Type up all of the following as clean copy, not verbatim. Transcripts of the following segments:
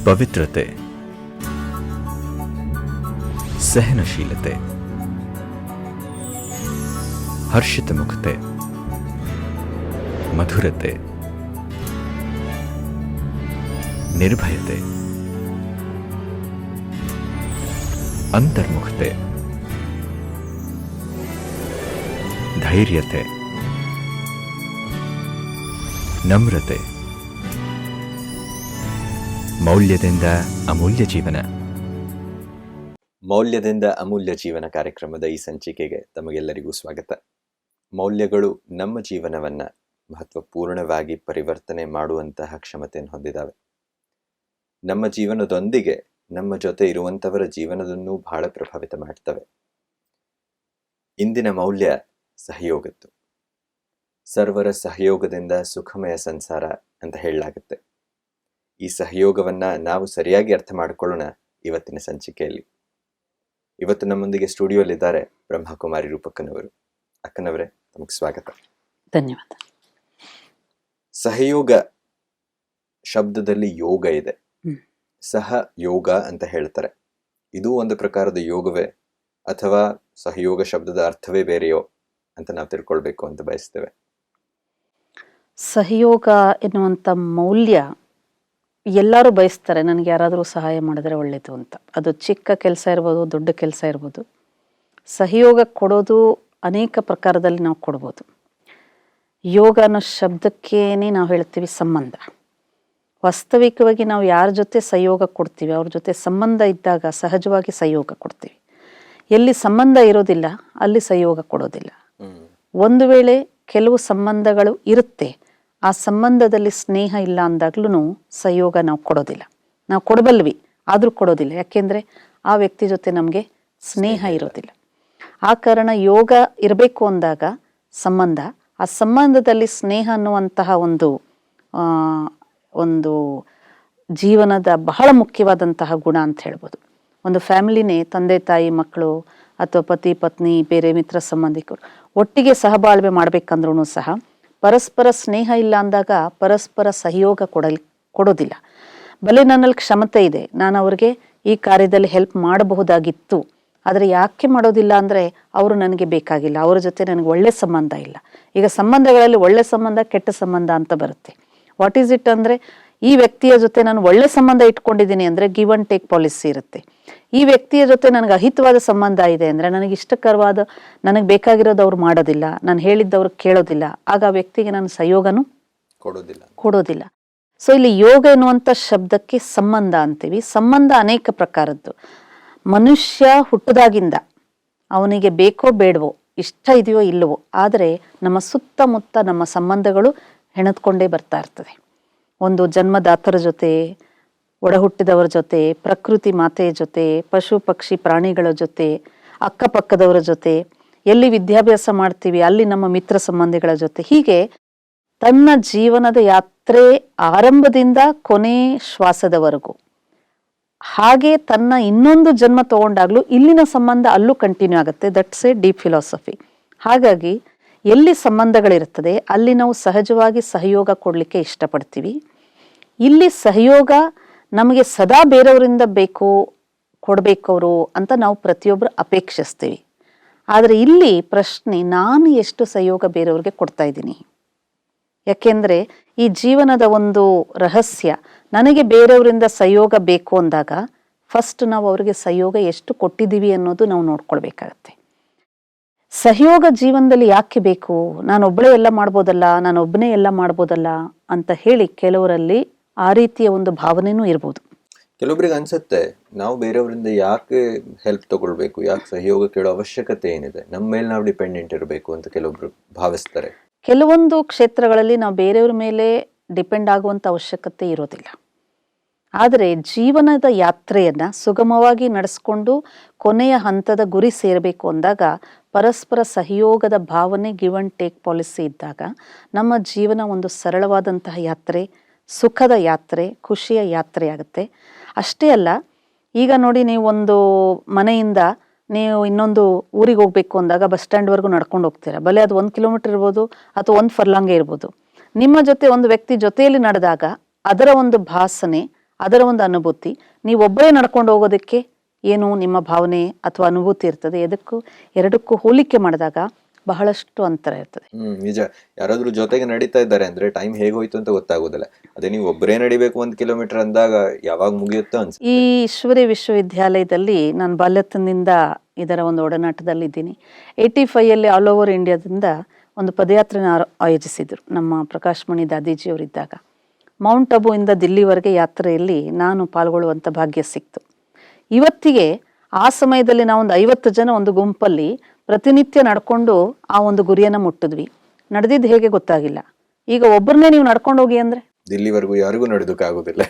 ಪವಿತ್ರತೆ, ಸಹನಶೀಲತೆ, ಹರ್ಷಿತ ಮುಖತೆ, ಮಧುರತೆ, ನಿರ್ಭಯತೆ, ಅಂತರ್ಮುಖತೆ, ಧೈರ್ಯತೆ, ನಮ್ರತೆ, ಮೌಲ್ಯದಿಂದ ಅಮೂಲ್ಯ ಜೀವನ. ಮೌಲ್ಯದಿಂದ ಅಮೂಲ್ಯ ಜೀವನ ಕಾರ್ಯಕ್ರಮದ ಈ ಸಂಚಿಕೆಗೆ ತಮಗೆಲ್ಲರಿಗೂ ಸ್ವಾಗತ. ಮೌಲ್ಯಗಳು ನಮ್ಮ ಜೀವನವನ್ನು ಮಹತ್ವಪೂರ್ಣವಾಗಿ ಪರಿವರ್ತನೆ ಮಾಡುವಂತಹ ಕ್ಷಮತೆಯನ್ನು ಹೊಂದಿದ್ದಾವೆ. ನಮ್ಮ ಜೀವನದೊಂದಿಗೆ ನಮ್ಮ ಜೊತೆ ಇರುವಂಥವರ ಜೀವನದನ್ನೂ ಬಹಳ ಪ್ರಭಾವಿತ ಮಾಡ್ತವೆ. ಇಂದಿನ ಮೌಲ್ಯ ಸಹಯೋಗದ್ದು. ಸರ್ವರ ಸಹಯೋಗದಿಂದ ಸುಖಮಯ ಸಂಸಾರ ಅಂತ ಹೇಳಲಾಗುತ್ತೆ. ಈ ಸಹಯೋಗವನ್ನು ನಾವು ಸರಿಯಾಗಿ ಅರ್ಥ ಮಾಡಿಕೊಳ್ಳೋಣ ಇವತ್ತಿನ ಸಂಚಿಕೆಯಲ್ಲಿ. ಇವತ್ತು ನಮ್ಮೊಂದಿಗೆ ಸ್ಟುಡಿಯೋಲಿದ್ದಾರೆ ಬ್ರಹ್ಮಕುಮಾರಿ ರೂಪಕ್ಕನವರು. ಅಕ್ಕನವರೇ, ತಮಗೆ ಸ್ವಾಗತ. ಧನ್ಯವಾದ. ಸಹಯೋಗ ಶಬ್ದದಲ್ಲಿ ಯೋಗ ಇದೆ. ಸಹ ಯೋಗ ಅಂತ ಹೇಳ್ತಾರೆ. ಇದು ಒಂದು ಪ್ರಕಾರದ ಯೋಗವೇ ಅಥವಾ ಸಹಯೋಗ ಶಬ್ದದ ಅರ್ಥವೇ ಬೇರೆಯೋ ಅಂತ ನಾವು ತಿಳ್ಕೊಳ್ಬೇಕು ಅಂತ ಬಯಸ್ತೇವೆ. ಸಹಯೋಗ ಎನ್ನುವಂಥ ಮೌಲ್ಯ ಎಲ್ಲರೂ ಬಯಸ್ತಾರೆ. ನನಗೆ ಯಾರಾದರೂ ಸಹಾಯ ಮಾಡಿದ್ರೆ ಒಳ್ಳೆಯದು ಅಂತ. ಅದು ಚಿಕ್ಕ ಕೆಲಸ ಇರ್ಬೋದು, ದೊಡ್ಡ ಕೆಲಸ ಇರ್ಬೋದು. ಸಹಯೋಗ ಕೊಡೋದು ಅನೇಕ ಪ್ರಕಾರದಲ್ಲಿ ನಾವು ಕೊಡ್ಬೋದು. ಯೋಗ ಅನ್ನೋ ಶಬ್ದಕ್ಕೇನೆ ನಾವು ಹೇಳ್ತೀವಿ ಸಂಬಂಧ. ವಾಸ್ತವಿಕವಾಗಿ ನಾವು ಯಾರ ಜೊತೆ ಸಹಯೋಗ ಕೊಡ್ತೀವಿ, ಅವ್ರ ಜೊತೆ ಸಂಬಂಧ ಇದ್ದಾಗ ಸಹಜವಾಗಿ ಸಹಯೋಗ ಕೊಡ್ತೀವಿ. ಎಲ್ಲಿ ಸಂಬಂಧ ಇರೋದಿಲ್ಲ ಅಲ್ಲಿ ಸಹಯೋಗ ಕೊಡೋದಿಲ್ಲ. ಒಂದು ವೇಳೆ ಕೆಲವು ಸಂಬಂಧಗಳು ಇರುತ್ತೆ, ಆ ಸಂಬಂಧದಲ್ಲಿ ಸ್ನೇಹ ಇಲ್ಲ ಅಂದಾಗ್ಲೂ ಸಹಯೋಗ ನಾವು ಕೊಡೋದಿಲ್ಲ. ನಾವು ಕೊಡಬಲ್ವಿ, ಆದರೂ ಕೊಡೋದಿಲ್ಲ. ಯಾಕೆಂದರೆ ಆ ವ್ಯಕ್ತಿ ಜೊತೆ ನಮಗೆ ಸ್ನೇಹ ಇರೋದಿಲ್ಲ. ಆ ಕಾರಣ ಯೋಗ ಇರಬೇಕು ಅಂದಾಗ ಸಂಬಂಧ, ಆ ಸಂಬಂಧದಲ್ಲಿ ಸ್ನೇಹ ಅನ್ನುವಂತಹ ಒಂದು ಜೀವನದ ಬಹಳ ಮುಖ್ಯವಾದಂತಹ ಗುಣ ಅಂತ ಹೇಳ್ಬೋದು. ಒಂದು ಫ್ಯಾಮಿಲಿನೇ ತಂದೆ ತಾಯಿ ಮಕ್ಕಳು ಅಥವಾ ಪತಿ ಪತ್ನಿ ಬೇರೆ ಮಿತ್ರ ಸಂಬಂಧಿಕರು ಒಟ್ಟಿಗೆ ಸಹಬಾಳ್ವೆ ಮಾಡ್ಬೇಕಂದ್ರೂ ಸಹ ಪರಸ್ಪರ ಸ್ನೇಹ ಇಲ್ಲ ಅಂದಾಗ ಪರಸ್ಪರ ಸಹಯೋಗ ಕೊಡೋದಿಲ್ಲ. ಬಲೆ ನನ್ನಲ್ಲಿ ಕ್ಷಮತೆ ಇದೆ, ನಾನು ಅವ್ರಿಗೆ ಈ ಕಾರ್ಯದಲ್ಲಿ ಹೆಲ್ಪ್ ಮಾಡಬಹುದಾಗಿತ್ತು, ಆದರೆ ಯಾಕೆ ಮಾಡೋದಿಲ್ಲ ಅಂದರೆ ಅವರು ನನಗೆ ಬೇಕಾಗಿಲ್ಲ, ಅವರ ಜೊತೆ ನನಗೆ ಒಳ್ಳೆ ಸಂಬಂಧ ಇಲ್ಲ. ಈಗ ಸಂಬಂಧಗಳಲ್ಲಿ ಒಳ್ಳೆ ಸಂಬಂಧ ಕೆಟ್ಟ ಸಂಬಂಧ ಅಂತ ಬರುತ್ತೆ. ವಾಟ್ ಈಸ್ ಇಟ್ ಅಂದರೆ, ಈ ವ್ಯಕ್ತಿಯ ಜೊತೆ ನಾನು ಒಳ್ಳೆ ಸಂಬಂಧ ಇಟ್ಕೊಂಡಿದ್ದೀನಿ ಅಂದರೆ ಗಿವ್ ಅಂಡ್ ಟೇಕ್ ಪಾಲಿಸಿ ಇರುತ್ತೆ. ಈ ವ್ಯಕ್ತಿಯ ಜೊತೆ ನನಗೆ ಅಹಿತವಾದ ಸಂಬಂಧ ಇದೆ ಅಂದರೆ, ನನಗೆ ಇಷ್ಟಕರವಾದ, ನನಗೆ ಬೇಕಾಗಿರೋದು ಅವ್ರು ಮಾಡೋದಿಲ್ಲ, ನಾನು ಹೇಳಿದ್ದವ್ರು ಕೇಳೋದಿಲ್ಲ, ಆಗ ಆ ವ್ಯಕ್ತಿಗೆ ನಾನು ಸಹಯೋಗನೂ ಕೊಡೋದಿಲ್ಲ. ಸೊ ಇಲ್ಲಿ ಯೋಗ ಎನ್ನುವಂಥ ಶಬ್ದಕ್ಕೆ ಸಂಬಂಧ ಅಂತೀವಿ. ಸಂಬಂಧ ಅನೇಕ ಪ್ರಕಾರದ್ದು. ಮನುಷ್ಯ ಹುಟ್ಟದಾಗಿಂದ ಅವನಿಗೆ ಬೇಕೋ ಬೇಡವೋ, ಇಷ್ಟ ಇದೆಯೋ ಇಲ್ಲವೋ, ಆದರೆ ನಮ್ಮ ಸುತ್ತಮುತ್ತ ನಮ್ಮ ಸಂಬಂಧಗಳು ಹೆಣೆದುಕೊಂಡೇ ಬರ್ತಾ ಇರ್ತದೆ. ಒಂದು ಜನ್ಮದಾತರ ಜೊತೆ, ಒಡ ಹುಟ್ಟಿದವರ ಜೊತೆ, ಪ್ರಕೃತಿ ಮಾತೆಯ ಜೊತೆ, ಪಶು ಪಕ್ಷಿ ಪ್ರಾಣಿಗಳ ಜೊತೆ, ಅಕ್ಕಪಕ್ಕದವರ ಜೊತೆ, ಎಲ್ಲಿ ವಿದ್ಯಾಭ್ಯಾಸ ಮಾಡ್ತೀವಿ ಅಲ್ಲಿ ನಮ್ಮ ಮಿತ್ರ ಸಂಬಂಧಿಗಳ ಜೊತೆ, ಹೀಗೆ ತನ್ನ ಜೀವನದ ಯಾತ್ರೆ ಆರಂಭದಿಂದ ಕೊನೆ ಶ್ವಾಸದವರೆಗೂ, ಹಾಗೆ ತನ್ನ ಇನ್ನೊಂದು ಜನ್ಮ ತಗೊಂಡಾಗ್ಲೂ ಇಲ್ಲಿನ ಸಂಬಂಧ ಅಲ್ಲೂ ಕಂಟಿನ್ಯೂ ಆಗುತ್ತೆ. That's A deep philosophy. ಹಾಗಾಗಿ ಎಲ್ಲಿ ಸಂಬಂಧಗಳಿರ್ತದೆ ಅಲ್ಲಿ ನಾವು ಸಹಜವಾಗಿ ಸಹಯೋಗ ಕೊಡಲಿಕ್ಕೆ ಇಷ್ಟಪಡ್ತೀವಿ. ಇಲ್ಲಿ ಸಹಯೋಗ ನಮಗೆ ಸದಾ ಬೇರೆಯವರಿಂದ ಬೇಕು, ಕೊಡಬೇಕವರು ಅಂತ ನಾವು ಪ್ರತಿಯೊಬ್ಬರು ಅಪೇಕ್ಷಿಸ್ತೀವಿ. ಆದರೆ ಇಲ್ಲಿ ಪ್ರಶ್ನೆ, ನಾನು ಎಷ್ಟು ಸಹಯೋಗ ಬೇರೆಯವ್ರಿಗೆ ಕೊಡ್ತಾ ಇದ್ದೀನಿ? ಯಾಕೆಂದರೆ ಈ ಜೀವನದ ಒಂದು ರಹಸ್ಯ, ನನಗೆ ಬೇರೆಯವರಿಂದ ಸಹಯೋಗ ಬೇಕು ಅಂದಾಗ ಫಸ್ಟ್ ನಾವು ಅವರಿಗೆ ಸಹಯೋಗ ಎಷ್ಟು ಕೊಟ್ಟಿದ್ದೀವಿ ಅನ್ನೋದು ನಾವು ನೋಡ್ಕೊಳ್ಬೇಕಾಗತ್ತೆ. ಸಹಯೋಗ ಜೀವನದಲ್ಲಿ ಯಾಕೆ ಬೇಕು? ನಾನೊಬ್ಬಳೇ ಎಲ್ಲ ಮಾಡ್ಬೋದಲ್ಲ, ನಾನೊಬ್ಬನೇ ಎಲ್ಲ ಮಾಡ್ಬೋದಲ್ಲ ಅಂತ ಹೇಳಿ ಕೆಲವರಲ್ಲಿ ಆ ರೀತಿಯ ಒಂದು ಭಾವನೆನೂ ಇರ್ಬೋದು. ಕೆಲವೊಬ್ಬರಿಗೆ ಅನ್ಸುತ್ತೆ, ನಾವು ಬೇರೆಯವರಿಂದ ಯಾಕೆ ಹೆಲ್ಪ್ ತಗೊಳ್ಬೇಕು, ಯಾಕೆ ಸಹಯೋಗ ಕೇಳೋ ಅವಶ್ಯಕತೆ ಏನಿದೆ, ನಮ್ಮ ಮೇಲೆ ನಾವು ಡಿಪೆಂಡೆಂಟ್ ಇರಬೇಕು ಅಂತ ಕೆಲವೊಬ್ರು ಭಾವಿಸ್ತಾರೆ. ಕೆಲವೊಂದು ಕ್ಷೇತ್ರಗಳಲ್ಲಿ ನಾವು ಬೇರೆಯವ್ರ ಮೇಲೆ ಡಿಪೆಂಡ್ ಆಗುವಂಥ ಅವಶ್ಯಕತೆ ಇರೋದಿಲ್ಲ. ಆದರೆ ಜೀವನದ ಯಾತ್ರೆಯನ್ನು ಸುಗಮವಾಗಿ ನಡೆಸ್ಕೊಂಡು ಕೊನೆಯ ಹಂತದ ಗುರಿ ಸೇರಬೇಕು ಅಂದಾಗ ಪರಸ್ಪರ ಸಹಯೋಗದ ಭಾವನೆ, ಗಿವ್ ಅಂಡ್ ಟೇಕ್ ಪಾಲಿಸಿ ಇದ್ದಾಗ ನಮ್ಮ ಜೀವನ ಒಂದು ಸರಳವಾದಂತಹ ಯಾತ್ರೆ, ಸುಖದ ಯಾತ್ರೆ, ಖುಷಿಯ ಯಾತ್ರೆ ಆಗುತ್ತೆ. ಅಷ್ಟೇ ಅಲ್ಲ, ಈಗ ನೋಡಿ, ನೀವು ಒಂದು ಮನೆಯಿಂದ ನೀವು ಇನ್ನೊಂದು ಊರಿಗೆ ಹೋಗ್ಬೇಕು ಅಂದಾಗ ಬಸ್ ಸ್ಟ್ಯಾಂಡ್ವರೆಗೂ ನಡ್ಕೊಂಡು ಹೋಗ್ತೀರಾ. ಬಲೆ ಅದು 1 ಕಿಲೋಮೀಟರ್ ಇರ್ಬೋದು ಅಥವಾ 1 ಫರ್ಲಾಂಗೆ ಇರ್ಬೋದು. ನಿಮ್ಮ ಜೊತೆ ಒಂದು ವ್ಯಕ್ತಿ ಜೊತೆಯಲ್ಲಿ ನಡೆದಾಗ ಅದರ ಒಂದು ಭಾಸನೆ, ಅದರ ಒಂದು ಅನುಭೂತಿ. ನೀವೊಬ್ಬರೇ ನಡ್ಕೊಂಡು ಹೋಗೋದಕ್ಕೆ ಏನು ನಿಮ್ಮ ಭಾವನೆ ಅಥವಾ ಅನುಭೂತಿ ಇರ್ತದೆ, ಎರಡಕ್ಕೂ ಹೋಲಿಕೆ ಮಾಡಿದಾಗ ಬಹಳಷ್ಟು ಅಂತರ ಇರ್ತದೆ. ನಿಜ. ಯಾರಾದ್ರೂ ಜೊತೆಗೆ ನಡೀತಾ ಇದ್ದಾರೆ ಅಂದ್ರೆ ಟೈಮ್ ಹೇಗೆ ಹೋಯ್ತು ಅಂತ ಗೊತ್ತಾಗೋದಿಲ್ಲ. ಅದೇ ನೀವು ಒಬ್ಬರೇ ನಡಿಬೇಕು 1 ಕಿಲೋಮೀಟರ್ ಅಂದಾಗ ಯಾವಾಗ ಮುಗಿಯುತ್ತೋ ಅನ್ಸುತ್ತೆ. ಈ ಈಶ್ವರಿ ವಿಶ್ವವಿದ್ಯಾಲಯದಲ್ಲಿ ನಾನು ಬಾಲ್ಯತನದಿಂದ ಇದರ ಒಂದು ಒಡನಾಟದಲ್ಲಿದ್ದೀನಿ. 85 ಆಲ್ ಓವರ್ ಇಂಡಿಯಾದಿಂದ ಒಂದು ಪದಯಾತ್ರೆನ ಆಯೋಜಿಸಿದ್ರು ನಮ್ಮ ಪ್ರಕಾಶ್ ಮಣಿ ದಾದೀಜಿಯವರಿದ್ದಾಗ. ಮೌಂಟ್ ಅಬುವಿಂದ ದಿಲ್ಲಿವರೆಗೆ ಯಾತ್ರೆಯಲ್ಲಿ ನಾನು ಪಾಲ್ಗೊಳ್ಳುವಂಥ ಭಾಗ್ಯ ಸಿಕ್ತು. ಇವತ್ತಿಗೆ ಆ ಸಮಯದಲ್ಲಿ ನಾವೊಂದು 50 ಜನ ಒಂದು ಗುಂಪಲ್ಲಿ ಪ್ರತಿನಿತ್ಯ ನಡ್ಕೊಂಡು ಆ ಒಂದು ಗುರಿಯನ್ನು ಮುಟ್ಟಿದ್ವಿ. ನಡೆದಿದ್ದು ಹೇಗೆ ಗೊತ್ತಾಗಿಲ್ಲ. ಈಗ ಒಬ್ಬರನ್ನೇ ನೀವು ನಡ್ಕೊಂಡು ಹೋಗಿ ಅಂದ್ರೆ ದಿಲ್ಲಿವರೆಗೂ ಯಾರಿಗೂ ನಡೆದಕ್ಕಾಗೋದಿಲ್ಲ.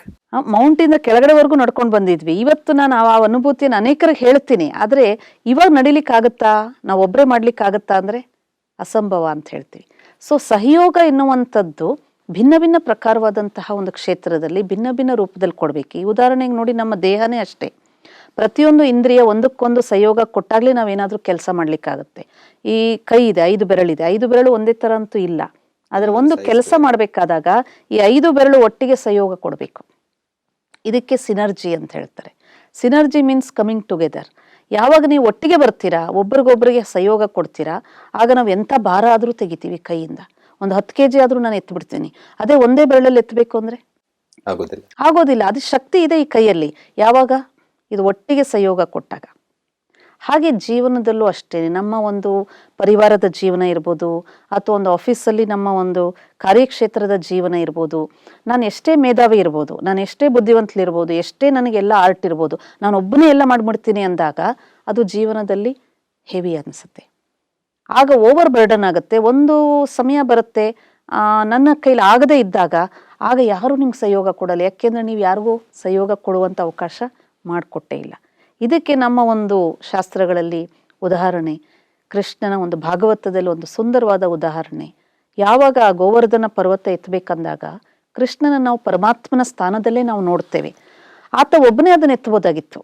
ಮೌಂಟಿಂದ ಕೆಳಗಡೆವರೆಗೂ ನಡ್ಕೊಂಡು ಬಂದಿದ್ವಿ. ಇವತ್ತು ನಾನು ಆ ಅನುಭೂತಿಯನ್ನು ಅನೇಕರಿಗೆ ಹೇಳ್ತೀನಿ. ಆದರೆ ಇವಾಗ ನಡಿಲಿಕ್ಕಾಗತ್ತಾ, ನಾವು ಒಬ್ಬರೇ ಮಾಡ್ಲಿಕ್ಕಾಗತ್ತಾ ಅಂದರೆ ಅಸಂಭವ ಅಂತ ಹೇಳ್ತೀವಿ. ಸೊ ಸಹಯೋಗ ಎನ್ನುವಂಥದ್ದು ಭಿನ್ನ ಭಿನ್ನ ಪ್ರಕಾರವಾದಂತಹ ಒಂದು ಕ್ಷೇತ್ರದಲ್ಲಿ ಭಿನ್ನ ಭಿನ್ನ ರೂಪದಲ್ಲಿ ಕೊಡಬೇಕು. ಈ ಉದಾಹರಣೆಗೆ ನೋಡಿ, ನಮ್ಮ ದೇಹನೇ ಅಷ್ಟೇ. ಪ್ರತಿಯೊಂದು ಇಂದ್ರಿಯ ಒಂದಕ್ಕೊಂದು ಸಹಯೋಗ ಕೊಟ್ಟಾಗ್ಲೇ ನಾವೇನಾದ್ರೂ ಕೆಲಸ ಮಾಡ್ಲಿಕ್ಕಾಗತ್ತೆ. ಈ ಕೈ ಇದೆ, 5 ಬೆರಳಿದೆ, 5 ಬೆರಳು ಒಂದೇ ತರ ಅಂತೂ ಇಲ್ಲ. ಆದ್ರೆ ಒಂದು ಕೆಲಸ ಮಾಡ್ಬೇಕಾದಾಗ ಈ 5 ಬೆರಳು ಒಟ್ಟಿಗೆ ಸಹಯೋಗ ಕೊಡಬೇಕು. ಇದಕ್ಕೆ ಸಿನರ್ಜಿ ಅಂತ ಹೇಳ್ತಾರೆ. Synergy means coming together. ಯಾವಾಗ ನೀವು ಒಟ್ಟಿಗೆ ಬರ್ತೀರಾ, ಒಬ್ರಿಗೊಬ್ರಿಗೆ ಸಹಯೋಗ ಕೊಡ್ತೀರಾ, ಆಗ ನಾವು ಎಂಥ ಭಾರ ಆದ್ರೂ ತೆಗಿತೀವಿ ಕೈಯಿಂದ. ಒಂದು 10 kg ಆದ್ರೂ ನಾನು ಎತ್ಬಿಡ್ತೀನಿ. ಅದೇ ಒಂದೇ ಬೆರಳಲ್ಲಿ ಎತ್ತಬೇಕು ಅಂದ್ರೆ ಆಗೋದಿಲ್ಲ. ಅದು ಶಕ್ತಿ ಇದೆ ಈ ಕೈಯಲ್ಲಿ, ಯಾವಾಗ ಇದು ಒಟ್ಟಿಗೆ ಸಹಯೋಗ ಕೊಟ್ಟಾಗ. ಹಾಗೆ ಜೀವನದಲ್ಲೂ ಅಷ್ಟೇ. ನಮ್ಮ ಒಂದು ಪರಿವಾರದ ಜೀವನ ಇರ್ಬೋದು, ಅಥವಾ ಒಂದು ಆಫೀಸಲ್ಲಿ ನಮ್ಮ ಒಂದು ಕಾರ್ಯಕ್ಷೇತ್ರದ ಜೀವನ ಇರ್ಬೋದು. ನಾನು ಎಷ್ಟೇ ಮೇಧಾವಿ ಇರ್ಬೋದು, ನಾನು ಎಷ್ಟೇ ಬುದ್ಧಿವಂತಲಿರ್ಬೋದು, ಎಷ್ಟೇ ನನಗೆಲ್ಲ ಆರ್ಟ್ ಇರ್ಬೋದು, ನಾನು ಒಬ್ಬನೇ ಎಲ್ಲ ಮಾಡ್ಬಿಡ್ತೀನಿ ಅಂದಾಗ ಅದು ಜೀವನದಲ್ಲಿ ಹೆವಿ ಅನಿಸುತ್ತೆ. ಆಗ ಓವರ್ ಬರ್ಡನ್ ಆಗುತ್ತೆ. ಒಂದು ಸಮಯ ಬರುತ್ತೆ ನನ್ನ ಕೈಲಿ ಆಗದೇ ಇದ್ದಾಗ, ಆಗ ಯಾರು ನಿಮ್ಗೆ ಸಹಯೋಗ ಕೊಡಲ್ಲ. ಯಾಕೆಂದ್ರೆ ನೀವು ಯಾರಿಗೂ ಸಹಯೋಗ ಕೊಡುವಂಥ ಅವಕಾಶ ಮಾಡಿಕೊಟ್ಟೇ ಇಲ್ಲ. ಇದಕ್ಕೆ ನಮ್ಮ ಒಂದು ಶಾಸ್ತ್ರಗಳಲ್ಲಿ ಉದಾಹರಣೆ, ಕೃಷ್ಣನ ಒಂದು ಭಾಗವತದಲ್ಲಿ ಒಂದು ಸುಂದರವಾದ ಉದಾಹರಣೆ. ಯಾವಾಗ ಗೋವರ್ಧನ ಪರ್ವತ ಎತ್ತಬೇಕಂದಾಗ ಕೃಷ್ಣನ ನಾವು ಪರಮಾತ್ಮನ ಸ್ಥಾನದಲ್ಲೇ ನಾವು ನೋಡ್ತೇವೆ. ಆತ ಒಬ್ಬನೇ ಅದನ್ನು ಎತ್ತಬೋದಾಗಿತ್ತು.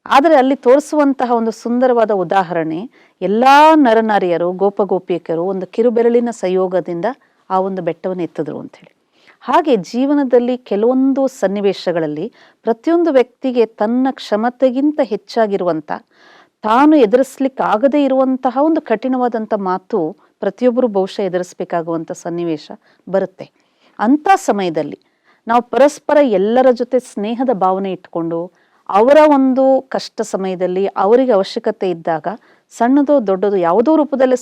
ಆದರೆ ಅಲ್ಲಿ ತೋರಿಸುವಂತಹ ಒಂದು ಸುಂದರವಾದ ಉದಾಹರಣೆ, ಎಲ್ಲ ನರನಾರಿಯರು ಗೋಪಗೋಪಿಕರು ಒಂದು ಕಿರುಬೆರಳಿನ ಸಹಯೋಗದಿಂದ ಆ ಒಂದು ಬೆಟ್ಟವನ್ನು ಎತ್ತಿದ್ರು ಅಂಥೇಳಿ. ಹಾಗೆ ಜೀವನದಲ್ಲಿ ಕೆಲವೊಂದು ಸನ್ನಿವೇಶಗಳಲ್ಲಿ ಪ್ರತಿಯೊಂದು ವ್ಯಕ್ತಿಗೆ ತನ್ನ ಕ್ಷಮತೆಗಿಂತ ಹೆಚ್ಚಾಗಿರುವಂಥ, ತಾನು ಎದುರಿಸ್ಲಿಕ್ಕಾಗದೇ ಇರುವಂತಹ ಒಂದು ಕಠಿಣವಾದಂಥ ಮಾತು ಪ್ರತಿಯೊಬ್ಬರು ಬಹುಶಃ ಎದುರಿಸ್ಬೇಕಾಗುವಂಥ ಸನ್ನಿವೇಶ ಬರುತ್ತೆ. ಅಂಥ ಸಮಯದಲ್ಲಿ ನಾವು ಪರಸ್ಪರ ಎಲ್ಲರ ಜೊತೆ ಸ್ನೇಹದ ಭಾವನೆ ಇಟ್ಕೊಂಡು, ಅವರ ಒಂದು ಕಷ್ಟ ಸಮಯದಲ್ಲಿ ಅವರಿಗೆ ಅವಶ್ಯಕತೆ ಇದ್ದಾಗ ಸಣ್ಣದೋ ದೊಡ್ಡದು ಯಾವುದೋ ರೂಪದಲ್ಲಿ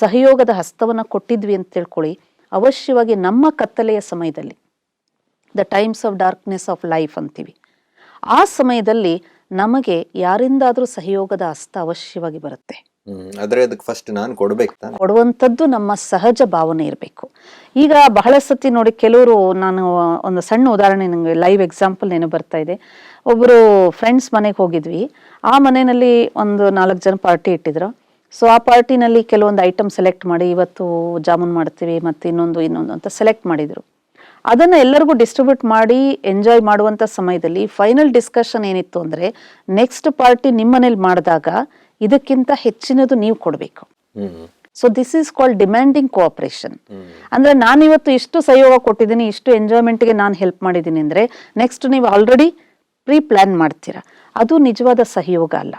ಸಹಯೋಗದ ಹಸ್ತವನ್ನು ಕೊಟ್ಟಿದ್ವಿ ಅಂತ ತಿಳ್ಕೊಳ್ಳಿ. ಅವಶ್ಯವಾಗಿ ನಮ್ಮ ಕತ್ತಲೆಯ ಸಮಯದಲ್ಲಿ, the times of darkness of life ಅಂತೀವಿ, ಆ ಸಮಯದಲ್ಲಿ ನಮಗೆ ಯಾರಿಂದಾದ್ರೂ ಸಹಯೋಗದ ಹಸ್ತ ಅವಶ್ಯವಾಗಿ ಬರುತ್ತೆ. ಆದ್ರೆ ಅದಕ್ಕೆ ಫಸ್ಟ್ ನಾನು ಕೊಡುವಂಥದ್ದು ನಮ್ಮ ಸಹಜ ಭಾವನೆ ಇರಬೇಕು. ಈಗ ಬಹಳ ಸತಿ ನೋಡಿ, ಕೆಲವರು, ನಾನು ಒಂದು ಸಣ್ಣ ಉದಾಹರಣೆ, ನಂಗೆ ಲೈವ್ ಎಕ್ಸಾಂಪಲ್ ನೆನಪು ಬರ್ತಾ ಇದೆ. ಒಬ್ಬರು ಫ್ರೆಂಡ್ಸ್ ಮನೆಗೆ ಹೋಗಿದ್ವಿ. ಆ ಮನೆಯಲ್ಲಿ ಒಂದು 4 ಜನ ಪಾರ್ಟಿ ಇಟ್ಟಿದ್ರು. ಸೊ ಆ ಪಾರ್ಟಿನಲ್ಲಿ ಕೆಲವೊಂದು ಐಟಮ್ ಸೆಲೆಕ್ಟ್ ಮಾಡಿ, ಇವತ್ತು ಜಾಮೂನ್ ಮಾಡ್ತೀವಿ ಮತ್ತು ಇನ್ನೊಂದು ಅಂತ ಸೆಲೆಕ್ಟ್ ಮಾಡಿದರು. ಅದನ್ನು ಎಲ್ಲರಿಗೂ ಡಿಸ್ಟ್ರಿಬ್ಯೂಟ್ ಮಾಡಿ ಎಂಜಾಯ್ ಮಾಡುವಂಥ ಸಮಯದಲ್ಲಿ ಫೈನಲ್ ಡಿಸ್ಕಷನ್ ಏನಿತ್ತು ಅಂದರೆ, ನೆಕ್ಸ್ಟ್ ಪಾರ್ಟಿ ನಿಮ್ಮ ಮನೇಲಿ ಮಾಡಿದಾಗ ಇದಕ್ಕಿಂತ ಹೆಚ್ಚಿನದು ನೀವು ಕೊಡಬೇಕು. So this is called demanding cooperation. ಅಂದ್ರೆ ನಾನಿವತ್ತು ಇಷ್ಟು ಸಹಯೋಗ ಕೊಟ್ಟಿದ್ದೀನಿ, ಇಷ್ಟು ಎಂಜಾಯ್ಮೆಂಟ್ಗೆ ನಾನು ಹೆಲ್ಪ್ ಮಾಡಿದ್ದೀನಿ ಅಂದರೆ ನೆಕ್ಸ್ಟ್ ನೀವು ಆಲ್ರೆಡಿ ಪ್ರೀ ಪ್ಲಾನ್ ಮಾಡ್ತೀರಾ. ಅದು ನಿಜವಾದ ಸಹಯೋಗ ಅಲ್ಲ.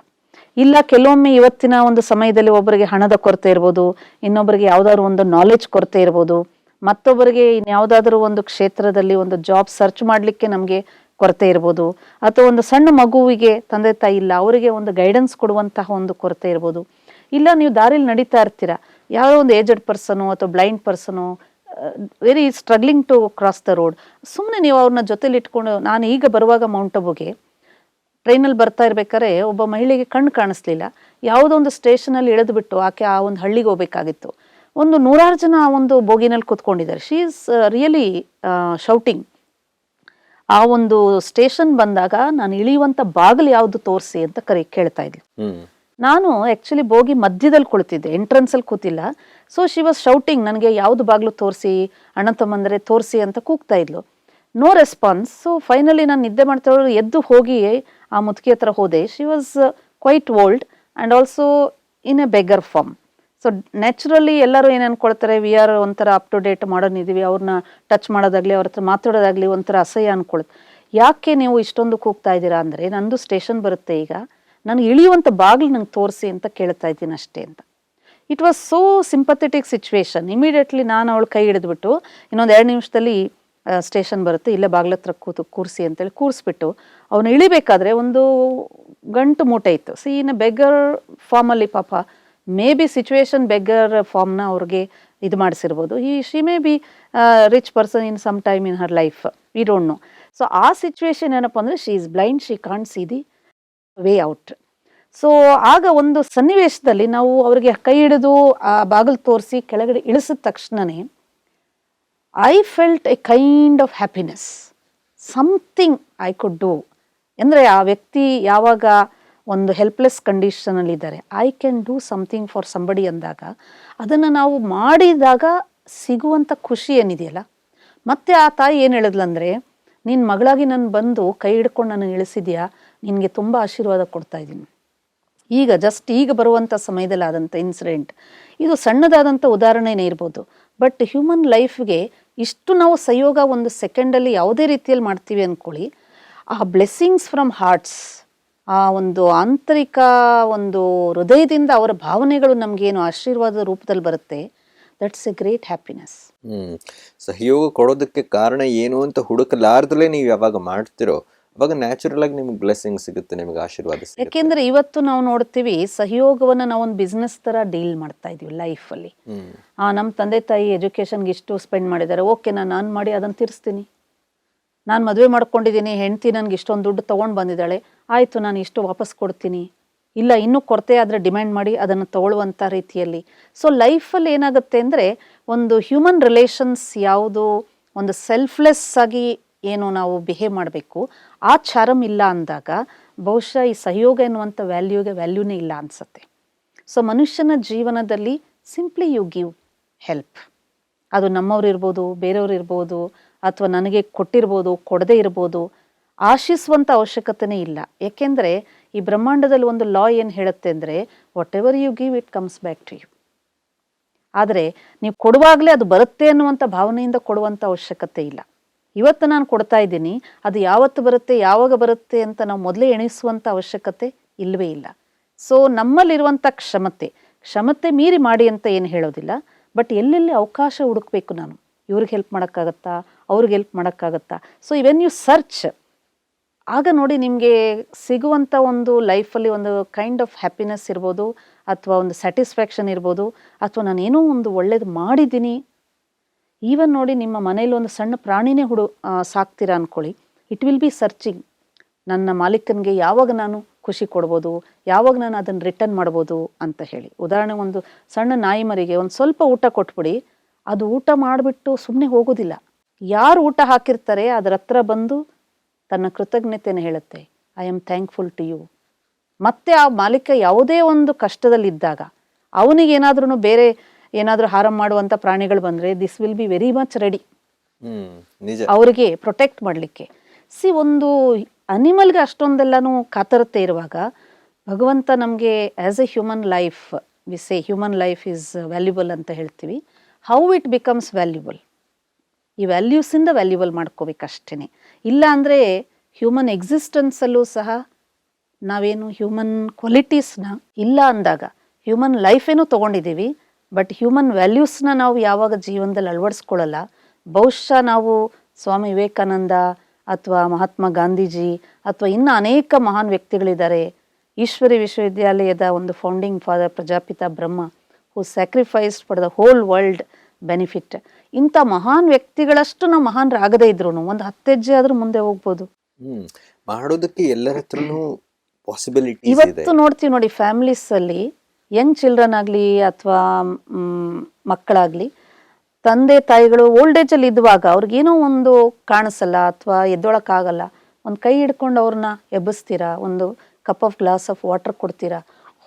ಇಲ್ಲ, ಕೆಲವೊಮ್ಮೆ ಇವತ್ತಿನ ಒಂದು ಸಮಯದಲ್ಲಿ ಒಬ್ಬರಿಗೆ ಹಣದ ಕೊರತೆ ಇರ್ಬೋದು, ಇನ್ನೊಬ್ಬರಿಗೆ ಯಾವುದಾದ್ರು ಒಂದು ನಾಲೆಜ್ ಕೊರತೆ ಇರ್ಬೋದು, ಮತ್ತೊಬ್ಬರಿಗೆ ಇನ್ಯಾವುದಾದ್ರೂ ಒಂದು ಕ್ಷೇತ್ರದಲ್ಲಿ ಒಂದು ಜಾಬ್ ಸರ್ಚ್ ಮಾಡಲಿಕ್ಕೆ ನಮಗೆ ಕೊರತೆ ಇರ್ಬೋದು, ಅಥವಾ ಒಂದು ಸಣ್ಣ ಮಗುವಿಗೆ ತಂದೆ ತಾಯಿ ಇಲ್ಲ, ಅವರಿಗೆ ಒಂದು ಗೈಡೆನ್ಸ್ ಕೊಡುವಂತಹ ಒಂದು ಕೊರತೆ ಇರ್ಬೋದು. ಇಲ್ಲ, ನೀವು ದಾರಿಲಿ ನಡೀತಾ ಇರ್ತೀರಾ, ಯಾವುದೋ ಒಂದು ಏಜೆಡ್ ಪರ್ಸನು ಅಥವಾ blind person very struggling to cross the road, ಸುಮ್ಮನೆ ನೀವು ಅವ್ರನ್ನ ಜೊತೆಲಿ ಇಟ್ಕೊಂಡು, ನಾನು ಈಗ ಬರುವಾಗ ಮೌಂಟ್ ಅಬುಗೆ ಟ್ರೈನಲ್ಲಿ ಬರ್ತಾ ಇರ್ಬೇಕಾದ್ರೆ ಒಬ್ಬ ಮಹಿಳೆಗೆ ಕಣ್ಣು ಕಾಣಿಸ್ಲಿಲ್ಲ. ಯಾವುದೋ ಒಂದು ಸ್ಟೇಷನಲ್ಲಿ ಇಳಿದ್ಬಿಟ್ಟು ಆಕೆ ಆ ಒಂದು ಹಳ್ಳಿಗೆ ಹೋಗ್ಬೇಕಾಗಿತ್ತು. ಒಂದು 100 ಜನ ಆ ಒಂದು ಬೋಗಿನಲ್ಲಿ ಕೂತ್ಕೊಂಡಿದ್ದಾರೆ. She is really shouting. ಆ ಒಂದು ಸ್ಟೇಷನ್ ಬಂದಾಗ ನಾನು ಇಳಿಯುವಂತ ಬಾಗಿಲು ಯಾವ್ದು ತೋರಿಸಿ ಅಂತ ಕೇಳ್ತಾ ಇದ್ಲು. ನಾನು ಆಕ್ಚುಲಿ ಬೋಗಿ ಮಧ್ಯದಲ್ಲಿ ಕುಳಿತಿದ್ದೆ, ಎಂಟ್ರೆನ್ಸ್ ಅಲ್ಲಿ ಕೂತಿಲ್ಲ. ಸೊ ಶಿ ವಾಸ್ ಶೌಟಿಂಗ್, ನನಗೆ ಯಾವ್ದು ಬಾಗಿಲು ತೋರಿಸಿ, ಅಣ್ಣ ತಮ್ಮಂದ್ರೆ ತೋರಿಸಿ ಅಂತ ಕೂಗ್ತಾ ಇದ್ಲು. No response. ಸೊ ಫೈನಲಿ ನಾನು ನಿದ್ದೆ ಮಾಡ್ತಾ ಎದ್ದು ಹೋಗಿ ಆ ಮುದುಕಿ ಹತ್ರ ಹೋದೆ. She was quite old and also in a beggar form. So naturally ಎಲ್ಲರೂ ಏನು ಅನ್ಕೊಳ್ತಾರೆ, ವಿ ಆರ್ ಒಂಥರ ಅಪ್ ಟು ಡೇಟ್ ಮಾಡರ್ನ್ ಇದ್ದೀವಿ, ಅವ್ರನ್ನ ಟಚ್ ಮಾಡೋದಾಗ್ಲಿ ಅವ್ರ ಹತ್ರ ಮಾತಾಡೋದಾಗ್ಲಿ ಒಂಥರ ಅಸಹ್ಯ ಅನ್ಕೊಳುತ್ತೆ. ಯಾಕೆ ನೀವು ಇಷ್ಟೊಂದು ಕೂಗ್ತಾ ಇದ್ದೀರಾ ಅಂದರೆ, ನಂದು ಸ್ಟೇಷನ್ ಬರುತ್ತೆ ಈಗ, ನನಗೆ ಇಳಿಯುವಂಥ ಬಾಗಿಲು ನಂಗೆ ತೋರಿಸಿ ಅಂತ ಕೇಳ್ತಾ ಇದ್ದೀನಿ ಅಷ್ಟೇ ಅಂತ. It was so sympathetic situation. Immediately ನಾನು ಅವಳು ಕೈ ಹಿಡಿದ್ಬಿಟ್ಟು ಇನ್ನೊಂದು 2 ನಿಮಿಷದಲ್ಲಿ ಸ್ಟೇಷನ್ ಬರುತ್ತೆ, ಇಲ್ಲೇ ಬಾಗ್ಲ ಹತ್ರ ಕೂರಿಸಿ ಅಂತೇಳಿ ಕೂರಿಸ್ಬಿಟ್ಟು ಅವನು ಇಳಿಬೇಕಾದ್ರೆ ಒಂದು ಗಂಟು ಮೂಟೆ ಇತ್ತು. ಸಿ ಇನ್ ಬೆಗ್ಗರ್ ಫಾರ್ಮಲ್ಲಿ ಪಾಪ ಮೇ ಬಿ ಸಿಚುವೇಶನ್ ಬೆಗ್ಗರ್ ಫಾರ್ಮ್ನ ಅವ್ರಿಗೆ ಇದು ಮಾಡಿಸಿರ್ಬೋದು. She may be rich person in some time in her life, we don't know. So ಆ ಸಿಚುವೇಶನ್ ಏನಪ್ಪ ಅಂದರೆ, she is blind, she can't see the way out. So ಆಗ ಒಂದು ಸನ್ನಿವೇಶದಲ್ಲಿ ನಾವು ಅವರಿಗೆ ಕೈ ಹಿಡಿದು ಆ ಬಾಗಿಲು ತೋರಿಸಿ ಕೆಳಗಡೆ ಇಳಿಸಿದ ತಕ್ಷಣವೇ I felt A kind of happiness, something I could do. ಅಂದರೆ ಆ ವ್ಯಕ್ತಿ ಯಾವಾಗ ಒಂದು ಹೆಲ್ಪ್ಲೆಸ್ ಕಂಡೀಷನಲ್ಲಿ ಇದ್ದಾರೆ, I can do something for somebody ಅಂದಾಗ, ಅದನ್ನು ನಾವು ಮಾಡಿದಾಗ ಸಿಗುವಂಥ ಖುಷಿ ಏನಿದೆಯಲ್ಲ. ಮತ್ತೆ ಆ ತಾಯಿ ಏನು ಹೇಳಿದ್ಲಂದರೆ, ನಿನ್ನ ಮಗಳಾಗಿ ನಾನು ಬಂದು ಕೈ ಹಿಡ್ಕೊಂಡು ನಾನು ಇಳಿಸಿದ್ಯಾ, ನಿನಗೆ ತುಂಬ ಆಶೀರ್ವಾದ ಕೊಡ್ತಾ ಇದ್ದೀನಿ. ಈಗ ಜಸ್ಟ್ ಈಗ ಬರುವಂಥ ಸಮಯದಲ್ಲಿ ಆದಂಥ ಇನ್ಸಿಡೆಂಟ್ ಇದು ಸಣ್ಣದಾದಂಥ ಉದಾಹರಣೆನೇ ಇರ್ಬೋದು, ಬಟ್ ಹ್ಯೂಮನ್ ಲೈಫ್ಗೆ ಇಷ್ಟು ನಾವು ಸಂಯೋಗ ಒಂದು ಸೆಕೆಂಡಲ್ಲಿ ಯಾವುದೇ ರೀತಿಯಲ್ಲಿ ಮಾಡ್ತೀವಿ ಅಂದ್ಕೊಳ್ಳಿ, ಆ ಬ್ಲೆಸ್ಸಿಂಗ್ಸ್ ಫ್ರಮ್ ಹಾರ್ಟ್ಸ್, ಆ ಒಂದು ಆಂತರಿಕ ಒಂದು ಹೃದಯದಿಂದ ಅವರ ಭಾವನೆಗಳು ನಮಗೇನು ಆಶೀರ್ವಾದದ ರೂಪದಲ್ಲಿ ಬರುತ್ತೆ, ದಟ್ಸ್ ಎ ಗ್ರೇಟ್ ಹ್ಯಾಪಿನೆಸ್. ಸಹಯೋಗ ಕೊಡೋದಕ್ಕೆ ಕಾರಣ ಏನು ಅಂತ ಹುಡುಕಲಾರ್ದಲೇ ನೀವು ಯಾವಾಗ ಮಾಡ್ತಿರೋ ಅವಾಗ ನ್ಯಾಚುರಲ್ ಆಗಿ ನಿಮ್ಗೆ ಬ್ಲೆಸ್ಸಿಂಗ್ ಸಿಗುತ್ತೆ, ನಿಮ್ಗೆ ಆಶೀರ್ವಾದ ಸಿಗುತ್ತೆ. ಯಾಕೆಂದ್ರೆ ಇವತ್ತು ನಾವು ನೋಡ್ತೀವಿ ಸಹಯೋಗವನ್ನ ನಾವು ಒಂದು ಬಿಸ್ನೆಸ್ ತರ ಡೀಲ್ ಮಾಡ್ತಾ ಇದೀವಿ ಲೈಫಲ್ಲಿ. ನಮ್ಮ ತಂದೆ ತಾಯಿ ಎಜುಕೇಶನ್ಗೆ ಇಷ್ಟು ಸ್ಪೆಂಡ್ ಮಾಡಿದ್ದಾರೆ, ಓಕೆ ನಾನು ಮಾಡಿ ಅದನ್ನು ತೀರಿಸ್ತೀನಿ. ನಾನು ಮದುವೆ ಮಾಡ್ಕೊಂಡಿದ್ದೀನಿ, ಹೆಂಡತಿ ನನಗೆ ಇಷ್ಟೊಂದು ದುಡ್ಡು ತೊಗೊಂಡು ಬಂದಿದ್ದಾಳೆ, ಆಯಿತು ನಾನು ಇಷ್ಟು ವಾಪಸ್ ಕೊಡ್ತೀನಿ, ಇಲ್ಲ ಇನ್ನೂ ಕೊರತೆ ಆದರೆ ಡಿಮ್ಯಾಂಡ್ ಮಾಡಿ ಅದನ್ನು ತಗೊಳ್ಳುವಂಥ ರೀತಿಯಲ್ಲಿ. ಸೊ ಲೈಫಲ್ಲಿ ಏನಾಗುತ್ತೆ ಅಂದರೆ, ಒಂದು ಹ್ಯೂಮನ್ ರಿಲೇಷನ್ಸ್ ಯಾವುದು ಒಂದು ಸೆಲ್ಫ್ಲೆಸ್ ಆಗಿ ಏನು ನಾವು ಬಿಹೇವ್ ಮಾಡಬೇಕು, ಆ ಚಾರಮ್ ಇಲ್ಲ ಅಂದಾಗ ಬಹುಶಃ ಈ ಸಹಯೋಗ ಎನ್ನುವಂಥ ವ್ಯಾಲ್ಯೂನೇ ಇಲ್ಲ ಅನಿಸುತ್ತೆ. ಸೊ ಮನುಷ್ಯನ ಜೀವನದಲ್ಲಿ ಸಿಂಪ್ಲಿ ಯು ಗಿವ್ ಹೆಲ್ಪ್. ಅದು ನಮ್ಮವ್ರು ಇರ್ಬೋದು, ಬೇರೆಯವ್ರು ಇರ್ಬೋದು, ಅಥವಾ ನನಗೆ ಕೊಟ್ಟಿರ್ಬೋದು, ಕೊಡದೇ ಇರ್ಬೋದು, ಆಶಿಸುವಂಥ ಅವಶ್ಯಕತೆನೇ ಇಲ್ಲ. ಏಕೆಂದರೆ ಈ ಬ್ರಹ್ಮಾಂಡದಲ್ಲಿ ಒಂದು ಲಾ ಏನು ಹೇಳುತ್ತೆ ಅಂದರೆ, whatever you give it comes back to you. ಆದರೆ ನೀವು ಕೊಡುವಾಗಲೇ ಅದು ಬರುತ್ತೆ ಅನ್ನುವಂಥ ಭಾವನೆಯಿಂದ ಕೊಡುವಂಥ ಅವಶ್ಯಕತೆ ಇಲ್ಲ. ಇವತ್ತು ನಾನು ಕೊಡ್ತಾ ಇದ್ದೀನಿ, ಅದು ಯಾವತ್ತು ಬರುತ್ತೆ ಯಾವಾಗ ಬರುತ್ತೆ ಅಂತ ನಾವು ಮೊದಲೇ ಎಣಿಸುವಂಥ ಅವಶ್ಯಕತೆ ಇಲ್ಲವೇ ಇಲ್ಲ. ಸೊ ನಮ್ಮಲ್ಲಿರುವಂಥ ಕ್ಷಮತೆ ಮೀರಿ ಮಾಡಿ ಅಂತ ಏನು ಹೇಳೋದಿಲ್ಲ, ಬಟ್ ಎಲ್ಲೆಲ್ಲಿ ಅವಕಾಶ ಹುಡುಕ್ಬೇಕು, ನಾನು ಇವ್ರಿಗೆ ಹೆಲ್ಪ್ ಮಾಡೋಕ್ಕಾಗತ್ತಾ, ಅವ್ರಿಗೆ ಹೆಲ್ಪ್ ಮಾಡೋಕ್ಕಾಗತ್ತಾ. ಸೊ ವೆನ್ ಯು ಸರ್ಚ್, ಆಗ ನೋಡಿ ನಿಮಗೆ ಸಿಗುವಂಥ ಒಂದು ಲೈಫಲ್ಲಿ ಒಂದು ಕೈಂಡ್ ಆಫ್ ಹ್ಯಾಪಿನೆಸ್ ಇರ್ಬೋದು, ಅಥವಾ ಒಂದು ಸ್ಯಾಟಿಸ್ಫ್ಯಾಕ್ಷನ್ ಇರ್ಬೋದು, ಅಥವಾ ನಾನೇನೋ ಒಂದು ಒಳ್ಳೇದು ಮಾಡಿದ್ದೀನಿ. ಈವನ್ ನೋಡಿ, ನಿಮ್ಮ ಮನೇಲಿ ಒಂದು ಸಣ್ಣ ಪ್ರಾಣಿನೇ ಸಾಕ್ತೀರಾ ಅಂದ್ಕೊಳ್ಳಿ, ಇಟ್ ವಿಲ್ ಬಿ ಸರ್ಚಿಂಗ್, ನನ್ನ ಮಾಲೀಕನಿಗೆ ಯಾವಾಗ ನಾನು ಖುಷಿ ಕೊಡ್ಬೋದು, ಯಾವಾಗ ನಾನು ಅದನ್ನು ರಿಟರ್ನ್ ಮಾಡ್ಬೋದು ಅಂತ ಹೇಳಿ. ಉದಾಹರಣೆಗೆ ಒಂದು ಸಣ್ಣ ನಾಯಿ ಮರಿಗೆ ಒಂದು ಸ್ವಲ್ಪ ಊಟ ಕೊಟ್ಬಿಡಿ, ಅದು ಊಟ ಮಾಡಿಬಿಟ್ಟು ಸುಮ್ಮನೆ ಹೋಗೋದಿಲ್ಲ. ಯಾರು ಊಟ ಹಾಕಿರ್ತಾರೆ ಅದರ ಹತ್ರ ಬಂದು ತನ್ನ ಕೃತಜ್ಞತೆಯನ್ನು ಹೇಳುತ್ತೆ, I am thankful to you. ಮತ್ತೆ ಆ ಮಾಲೀಕ ಯಾವುದೇ ಒಂದು ಕಷ್ಟದಲ್ಲಿದ್ದಾಗ ಅವನಿಗೇನಾದ್ರೂ ಬೇರೆ ಏನಾದರೂ ಹಾರಂ ಮಾಡುವಂಥ ಪ್ರಾಣಿಗಳು ಬಂದರೆ, this will be very much ready ಅವ್ರಿಗೆ ಪ್ರೊಟೆಕ್ಟ್ ಮಾಡಲಿಕ್ಕೆ. ಒಂದು ಅನಿಮಲ್ಗೆ ಅಷ್ಟೊಂದೆಲ್ಲನೂ ಕಾತರತೆ ಇರುವಾಗ, ಭಗವಂತ ನಮಗೆ as A human life, we say human life is valuable ಅಂತ ಹೇಳ್ತೀವಿ. ಹೌ ಇಟ್ ಬಿಕಮ್ಸ್ ವ್ಯಾಲ್ಯೂಬಲ್, ಈ ವ್ಯಾಲ್ಯೂಸಿಂದ ವ್ಯಾಲ್ಯೂಬಲ್ ಮಾಡ್ಕೋಬೇಕಷ್ಟೇ. ಇಲ್ಲ ಅಂದರೆ ಹ್ಯೂಮನ್ ಎಕ್ಸಿಸ್ಟೆನ್ಸಲ್ಲೂ ಸಹ ನಾವೇನು ಹ್ಯೂಮನ್ ಕ್ವಾಲಿಟೀಸ್ನ ಇಲ್ಲ ಅಂದಾಗ, ಹ್ಯೂಮನ್ ಲೈಫೇನೂ ತೊಗೊಂಡಿದ್ದೀವಿ, ಬಟ್ ಹ್ಯೂಮನ್ ವ್ಯಾಲ್ಯೂಸ್ನ ನಾವು ಯಾವಾಗ ಜೀವನದಲ್ಲಿ ಅಳವಡಿಸ್ಕೊಳ್ಳಲ್ಲ, ಬಹುಶಃ ನಾವು ಸ್ವಾಮಿ ವಿವೇಕಾನಂದ ಅಥವಾ ಮಹಾತ್ಮ ಗಾಂಧೀಜಿ ಅಥವಾ ಇನ್ನು ಅನೇಕ ಮಹಾನ್ ವ್ಯಕ್ತಿಗಳಿದ್ದಾರೆ, ಈಶ್ವರಿ ವಿಶ್ವವಿದ್ಯಾಲಯದ ಒಂದು founding father Prajapita Brahma, who sacrificed for the whole world benefit, ಇಂಥ ಮಹಾನ್ ವ್ಯಕ್ತಿಗಳಷ್ಟು ನಾವು ಮಹಾನರಾಗದೇ ಇದ್ರು ಒಂದು 10 ಹೆಜ್ಜೆ ಆದ್ರೂ ಮುಂದೆ ಹೋಗ್ಬೋದು. ಮಾಡೋದಕ್ಕೆ ಎಲ್ಲರ ಹತ್ರನೂ ಪಾಸಿಬಿಲಿಟಿ ಇವತ್ತು ನೋಡ್ತೀವಿ ನೋಡಿ, ಫ್ಯಾಮಿಲೀಸ್ ಅಲ್ಲಿ ಯಂಗ್ ಚಿಲ್ಡ್ರನ್ ಆಗಲಿ ಅಥವಾ ಮಕ್ಕಳಾಗಲಿ, ತಂದೆ ತಾಯಿಗಳು ಓಲ್ಡ್ ಏಜಲ್ಲಿ ಇದ್ದುವಾಗ ಅವ್ರಿಗೇನೋ ಒಂದು ಕಾಣಿಸಲ್ಲ ಅಥವಾ ಎದ್ದೊಳಕ್ಕಾಗಲ್ಲ, ಒಂದು ಕೈ ಹಿಡ್ಕೊಂಡು ಅವ್ರನ್ನ ಎಬ್ಬಿಸ್ತೀರಾ, ಒಂದು cup of glass of water ಕೊಡ್ತೀರಾ,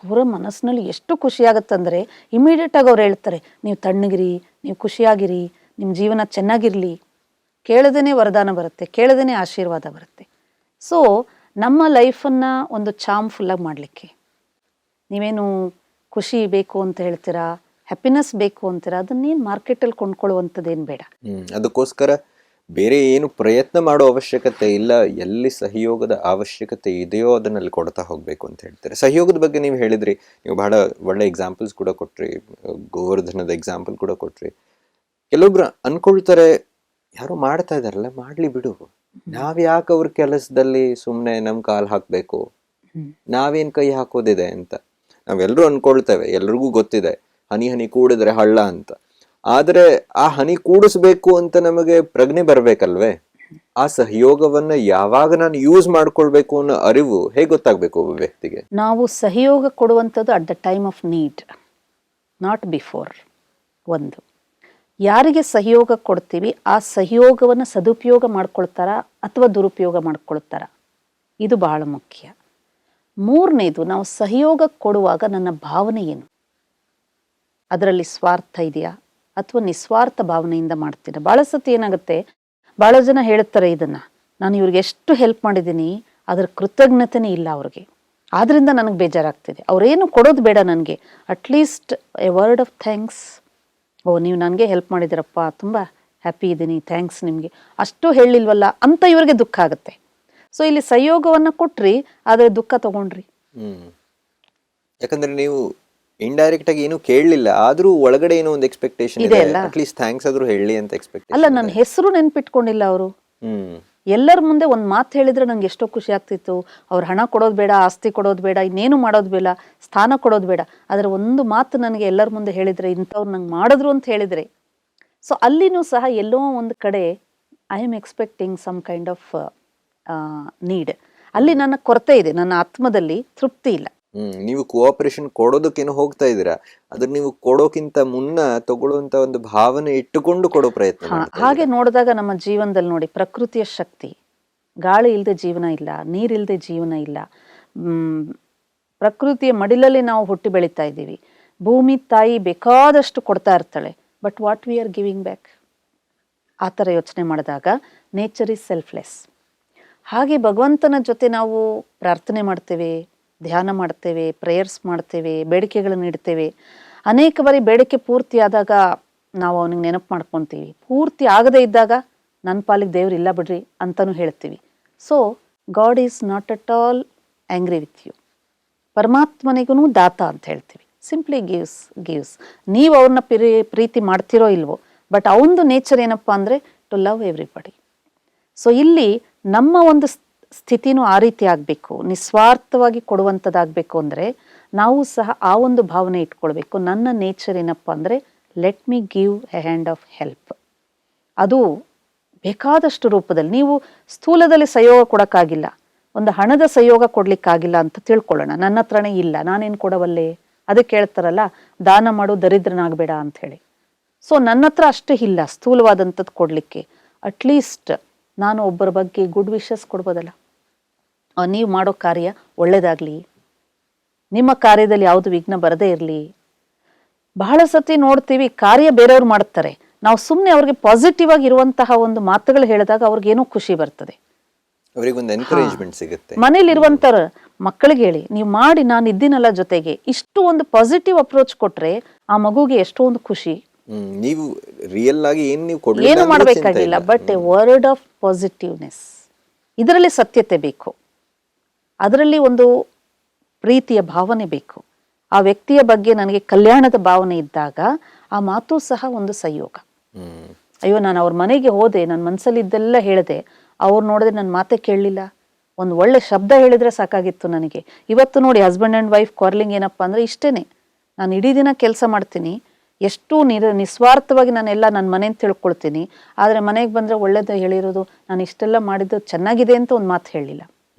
ಅವರ ಮನಸ್ಸಿನಲ್ಲಿ ಎಷ್ಟು ಖುಷಿಯಾಗತ್ತಂದರೆ ಇಮಿಡಿಯೇಟಾಗಿ ಅವ್ರು ಹೇಳ್ತಾರೆ, ನೀವು ತಣ್ಣಗಿರಿ, ನೀವು ಖುಷಿಯಾಗಿರಿ, ನಿಮ್ಮ ಜೀವನ ಚೆನ್ನಾಗಿರಲಿ. ಕೇಳದೇನೆ ವರದಾನ ಬರುತ್ತೆ, ಕೇಳದೇನೆ ಆಶೀರ್ವಾದ ಬರುತ್ತೆ. ಸೊ ನಮ್ಮ ಲೈಫನ್ನು ಒಂದು ಚಾಮ್ ಫುಲ್ಲಾಗಿ ಮಾಡಲಿಕ್ಕೆ, ನೀವೇನು ಖುಷಿ ಬೇಕು ಅಂತ ಹೇಳ್ತೀರಾ, ಹ್ಯಾಪಿನೆಸ್ ಬೇಕು ಅಂತೀರಾ, ಅದನ್ನೇನು ಮಾರ್ಕೆಟಲ್ಲಿ ಕೊಂಡ್ಕೊಳ್ಳುವಂಥದ್ದೇನು ಬೇಡ. ಅದಕ್ಕೋಸ್ಕರ ಬೇರೆ ಏನು ಪ್ರಯತ್ನ ಮಾಡೋ ಅವಶ್ಯಕತೆ ಇಲ್ಲ. ಎಲ್ಲಿ ಸಹಯೋಗದ ಅವಶ್ಯಕತೆ ಇದೆಯೋ ಅದನ್ನಲ್ಲಿ ಕೊಡ್ತಾ ಹೋಗ್ಬೇಕು ಅಂತ ಹೇಳ್ತಾರೆ. ಸಹಯೋಗದ ಬಗ್ಗೆ ನೀವು ಹೇಳಿದ್ರಿ, ನೀವು ಬಹಳ ಒಳ್ಳೆ ಎಕ್ಸಾಂಪಲ್ಸ್ ಕೂಡ ಕೊಟ್ರಿ, ಗೋವರ್ಧನದ ಎಕ್ಸಾಂಪಲ್ ಕೂಡ ಕೊಟ್ರಿ. ಕೆಲವೊಬ್ರು ಅನ್ಕೊಳ್ತಾರೆ, ಯಾರೋ ಮಾಡ್ತಾ ಇದಾರಲ್ಲ ಮಾಡ್ಲಿ ಬಿಡು, ನಾವ್ ಯಾಕೆ ಅವ್ರ ಕೆಲಸದಲ್ಲಿ ಸುಮ್ನೆ ನಮ್ ಕಾಲ್ ಹಾಕ್ಬೇಕು, ನಾವೇನ್ ಕೈ ಹಾಕೋದಿದೆ ಅಂತ ನಾವೆಲ್ಲರೂ ಅನ್ಕೊಳ್ತೇವೆ. ಎಲ್ರಿಗೂ ಗೊತ್ತಿದೆ ಹನಿ ಹನಿ ಕೂಡಿದ್ರೆ ಹಳ್ಳ ಅಂತ. ಆದ್ರೆ ಆ ಹನಿ ಕೂಡಿಸ್ಬೇಕು ಅಂತ ನಮಗೆ ಪ್ರಜ್ಞೆ ಬರ್ಬೇಕಲ್ವೇ? ಆ ಸಹಯೋಗವನ್ನ ಯಾವಾಗ ನಾನು ಯೂಸ್ ಮಾಡ್ಕೊಳ್ಬೇಕು ಅನ್ನೋ ಅರಿವು ಹೇಗೆ ಗೊತ್ತಾಗ್ಬೇಕು ಒಬ್ಬ ವ್ಯಕ್ತಿಗೆ? ನಾವು ಸಹಯೋಗ ಕೊಡುವಂಥದ್ದು at the time of need, not before. ಒಂದು, ಯಾರಿಗೆ ಸಹಯೋಗ ಕೊಡ್ತೀವಿ ಆ ಸಹಯೋಗವನ್ನು ಸದುಪಯೋಗ ಮಾಡ್ಕೊಳ್ತಾರ ಅಥವಾ ದುರುಪಯೋಗ ಮಾಡ್ಕೊಳ್ತಾರ, ಇದು ಬಹಳ ಮುಖ್ಯ. ಮೂರನೇದು, ನಾವು ಸಹಯೋಗ ಕೊಡುವಾಗ ನನ್ನ ಭಾವನೆ ಏನು, ಅದರಲ್ಲಿ ಸ್ವಾರ್ಥ ಇದೆಯಾ ಅಥವಾ ನಿಸ್ವಾರ್ಥ ಭಾವನೆಯಿಂದ ಮಾಡ್ತೀನಿ. ಭಾಳ ಸತಿ ಏನಾಗುತ್ತೆ, ಭಾಳ ಜನ ಹೇಳ್ತಾರೆ ಇದನ್ನು, ನಾನು ಇವ್ರಿಗೆ ಎಷ್ಟು ಹೆಲ್ಪ್ ಮಾಡಿದ್ದೀನಿ ಅದರ ಕೃತಜ್ಞತೆನೇ ಇಲ್ಲ ಅವ್ರಿಗೆ, ಆದ್ರಿಂದ ನನಗೆ ಬೇಜಾರಾಗ್ತಿದೆ. ಅವರೇನು ಕೊಡೋದು ಬೇಡ ನನಗೆ, at least a word of thanks, ಓ ನೀವು ನನಗೆ ಹೆಲ್ಪ್ ಮಾಡಿದಿರಪ್ಪ, ತುಂಬ ಹ್ಯಾಪಿ ಇದ್ದೀನಿ, ಥ್ಯಾಂಕ್ಸ್ ನಿಮಗೆ, ಅಷ್ಟು ಹೇಳಿಲ್ವಲ್ಲ ಅಂತ ಇವ್ರಿಗೆ ದುಃಖ ಆಗುತ್ತೆ. ಸೊ ಇಲ್ಲಿ ಸಹಯೋಗವನ್ನು ಕೊಟ್ರಿ ಆದರೆ ದುಃಖ ತಗೊಂಡ್ರಿ. ಯಾಕಂದ್ರೆ ನೀವು ಇಂಡೈರೆಕ್ಟ್ ಆಗಿ ಏನು ಕೇಳಲಿಲ್ಲ, ಆದ್ರೂ ಒಳಗಡೆ ಏನೋ ಒಂದು ಎಕ್ಸ್ಪೆಕ್ಟೇಷನ್ ಇದೆ, ಅಟ್ಲೀಸ್ಟ್ ಥ್ಯಾಂಕ್ಸ್ ಆದ್ರೂ ಹೇಳಿ ಅಂತ ಎಕ್ಸ್ಪೆಕ್ಟೇಷನ್. ಅಲ್ಲ, ನನ್ನ ಹೆಸರು ನೆನ್ಪಿಟ್ಕೊಂಡಿಲ್ಲ ಅವರು. ಎಲ್ಲರ ಮುಂದೆ ಒಂದು ಮಾತು ಹೇಳಿದ್ರೆ ನಂಗೆ ಎಷ್ಟೋ ಖುಷಿ ಆಗ್ತಿತ್ತು. ಅವ್ರು ಹಣ ಕೊಡೋದು ಬೇಡ, ಆಸ್ತಿ ಕೊಡೋದು ಬೇಡ, ಇನ್ನೇನು ಮಾಡೋದು ಬೇಡ, ಸ್ಥಾನ ಕೊಡೋದು ಬೇಡ, ಆದರೆ ಒಂದು ಮಾತು ನನಗೆ ಎಲ್ಲರ ಮುಂದೆ ಹೇಳಿದ್ರೆ, ಇಂಥವ್ರು ನಂಗೆ ಮಾಡಿದ್ರು ಅಂತ ಹೇಳಿದ್ರೆ, ಸೊ ಅಲ್ಲಿನೂ ಸಹ ಎಲ್ಲೋ ಒಂದು ಕಡೆ I am expecting some kind of need. ಅಲ್ಲಿ ನನ್ನ ಕೊರತೆ ಇದೆ, ನನ್ನ ಆತ್ಮದಲ್ಲಿ ತೃಪ್ತಿ ಇಲ್ಲ. ನೀವು ಕೋಆಪರೇಷನ್ ಕೊಡೋದಕ್ಕೇನು ಹೋಗ್ತಾ ಇದ್ದೀರಾ, ಅದ್ರ ನೀವು ಕೊಡೋಕ್ಕಿಂತ ಮುನ್ನ ತಗೊಳ್ಳುವಂತ ಒಂದು ಭಾವನೆ ಇಟ್ಟುಕೊಂಡು ಕೊಡೋ ಪ್ರಯತ್ನ. ಹಾಗೆ ನೋಡಿದಾಗ ನಮ್ಮ ಜೀವನದಲ್ಲಿ ನೋಡಿ, ಪ್ರಕೃತಿಯ ಶಕ್ತಿ, ಗಾಳಿ ಇಲ್ಲದೆ ಜೀವನ ಇಲ್ಲ, ನೀರಿಲ್ಲದೆ ಜೀವನ ಇಲ್ಲ, ಪ್ರಕೃತಿಯ ಮಡಿಲಲ್ಲಿ ನಾವು ಹುಟ್ಟಿ ಬೆಳೀತಾ ಇದ್ದೀವಿ. ಭೂಮಿ ತಾಯಿ ಬೇಕಾದಷ್ಟು ಕೊಡ್ತಾ ಇರ್ತಾಳೆ, but what we are giving back, ಆ ಥರ ಯೋಚನೆ ಮಾಡಿದಾಗ ನೇಚರ್ ಈಸ್ ಸೆಲ್ಫ್ಲೆಸ್. ಹಾಗೆ ಭಗವಂತನ ಜೊತೆ ನಾವು ಪ್ರಾರ್ಥನೆ ಮಾಡ್ತೇವೆ, ಧ್ಯಾನ ಮಾಡ್ತೇವೆ, ಪ್ರೇಯರ್ಸ್ ಮಾಡ್ತೇವೆ, ಬೇಡಿಕೆಗಳನ್ನು ಇಡ್ತೇವೆ. ಅನೇಕ ಬಾರಿ ಬೇಡಿಕೆ ಪೂರ್ತಿ ಆದಾಗ ನಾವು ಅವನಿಗೆ ನೆನಪು ಮಾಡ್ಕೊತೀವಿ, ಪೂರ್ತಿ ಆಗದೇ ಇದ್ದಾಗ ನನ್ನ ಪಾಲಿಗೆ ದೇವ್ರು ಇಲ್ಲ ಬಿಡ್ರಿ ಅಂತಲೂ ಹೇಳ್ತೀವಿ. So God is not at all angry with you. ಪರಮಾತ್ಮನಿಗೂ ದಾತ ಅಂತ ಹೇಳ್ತೀವಿ, ಸಿಂಪ್ಲಿ ಗಿವ್ಸ್. ನೀವು ಅವ್ರನ್ನ ಪ್ರೀತಿ ಮಾಡ್ತಿರೋ ಇಲ್ವೋ, ಬಟ್ ಅವನದು ನೇಚರ್ ಏನಪ್ಪ ಅಂದರೆ ಟು ಲವ್ ಎವ್ರಿಬಡಿ. ಸೊ ಇಲ್ಲಿ ನಮ್ಮ ಒಂದು ಸ್ಥಿತಿನೂ ಆ ರೀತಿ ಆಗಬೇಕು, ನಿಸ್ವಾರ್ಥವಾಗಿ ಕೊಡುವಂಥದ್ದಾಗಬೇಕು ಅಂದರೆ ನಾವು ಸಹ ಆ ಒಂದು ಭಾವನೆ ಇಟ್ಕೊಳ್ಬೇಕು. ನನ್ನ ನೇಚರ್ ಏನಪ್ಪ ಅಂದರೆ let me give A hand of help. ಅದು ಬೇಕಾದಷ್ಟು ರೂಪದಲ್ಲಿ, ನೀವು ಸ್ಥೂಲದಲ್ಲಿ ಸಹಯೋಗ ಕೊಡೋಕ್ಕಾಗಿಲ್ಲ, ಒಂದು ಹಣದ ಸಹಯೋಗ ಕೊಡ್ಲಿಕ್ಕಾಗಿಲ್ಲ ಅಂತ ತಿಳ್ಕೊಳ್ಳೋಣ. ನನ್ನ ಹತ್ರನೇ ಇಲ್ಲ, ನಾನೇನು ಕೊಡವಲ್ಲೇ, ಅದಕ್ಕೆ ಹೇಳ್ತಾರಲ್ಲ ದಾನ ಮಾಡು ದರಿದ್ರನಾಗಬೇಡ ಅಂಥೇಳಿ. ಸೊ ನನ್ನ ಹತ್ರ ಅಷ್ಟು ಇಲ್ಲ ಸ್ಥೂಲವಾದಂಥದ್ದು ಕೊಡಲಿಕ್ಕೆ, ಅಟ್ಲೀಸ್ಟ್ ನಾನು ಒಬ್ಬರ ಬಗ್ಗೆ ಗುಡ್ ವಿಶಸ್ ಕೊಡ್ಬೋದಲ್ಲ. ನೀವು ಮಾಡೋ ಕಾರ್ಯ ಒಳ್ಳೇದಾಗಲಿ, ನಿಮ್ಮ ಕಾರ್ಯದಲ್ಲಿ ಯಾವುದು ವಿಘ್ನ ಬರದೇ ಇರಲಿ. ಬಹಳ ಸತಿ ನೋಡ್ತೀವಿ, ಕಾರ್ಯ ಬೇರೆಯವ್ರು ಮಾಡ್ತಾರೆ, ನಾವು ಸುಮ್ಮನೆ ಅವ್ರಿಗೆ ಪಾಸಿಟಿವ್ ಆಗಿ ಇರುವಂತಹ ಒಂದು ಮಾತುಗಳು ಹೇಳಿದಾಗ ಅವ್ರಿಗೇನೋ ಖುಷಿ ಬರ್ತದೆ, ಅವರಿಗೊಂದು ಎನ್ಕರೇಜ್ಮೆಂಟ್ ಸಿಗುತ್ತೆ. ಮನೇಲಿ ಇರುವಂತರ ಮಕ್ಕಳಿಗೆ ಹೇಳಿ, ನೀವು ಮಾಡಿ, ನಾನು ಇದ್ದೀನಲ್ಲ ಜೊತೆಗೆ, ಇಷ್ಟು ಒಂದು ಪಾಸಿಟಿವ್ ಅಪ್ರೋಚ್ ಕೊಟ್ರೆ ಆ ಮಗುಗೆ ಎಷ್ಟೋ ಒಂದು ಖುಷಿ. ನೀವು ರಿಯಲ್ ಆಗಿ ಏನು ಮಾಡಬೇಕಾಗಿಲ್ಲ, but A word of positiveness. ಇದರಲ್ಲಿ ಸತ್ಯತೆ ಬೇಕು, ಅದರಲ್ಲಿ ಒಂದು ಪ್ರೀತಿಯ ಭಾವನೆ ಬೇಕು. ಆ ವ್ಯಕ್ತಿಯ ಬಗ್ಗೆ ನನಗೆ ಕಲ್ಯಾಣದ ಭಾವನೆ ಇದ್ದಾಗ ಆ ಮಾತು ಸಹ ಒಂದು ಸಹಯೋಗ. ಅಯ್ಯೋ, ನಾನು ಅವ್ರ ಮನೆಗೆ ಹೋದೆ, ನನ್ನ ಮನಸ್ಸಲ್ಲಿ ಇದ್ದೆಲ್ಲ ಹೇಳಿದೆ, ಅವ್ರು ನೋಡಿದ್ರೆ ನನ್ನ ಮಾತೇ ಕೇಳಲಿಲ್ಲ, ಒಂದು ಒಳ್ಳೆ ಶಬ್ದ ಹೇಳಿದ್ರೆ ಸಾಕಾಗಿತ್ತು ನನಗೆ. ಇವತ್ತು ನೋಡಿ, ಹಸ್ಬೆಂಡ್ ಆ್ಯಂಡ್ ವೈಫ್ ಕ್ವಾರ್ಲಿಂಗ್ ಏನಪ್ಪ ಅಂದರೆ ಇಷ್ಟೇ, ನಾನು ಇಡೀ ದಿನ ಕೆಲಸ ಮಾಡ್ತೀನಿ, ಎಷ್ಟು ನಿಸ್ವಾರ್ಥವಾಗಿ ನಾನೆಲ್ಲ ನನ್ನ ಮನೇನ ತಿಳ್ಕೊಳ್ತೀನಿ, ಆದರೆ ಮನೆಗೆ ಬಂದರೆ ಒಳ್ಳೇದು ಹೇಳಿರೋದು, ನಾನು ಇಷ್ಟೆಲ್ಲ ಮಾಡಿದ್ದು ಚೆನ್ನಾಗಿದೆ ಅಂತ ಒಂದು ಮಾತು ಹೇಳಿಲ್ಲ.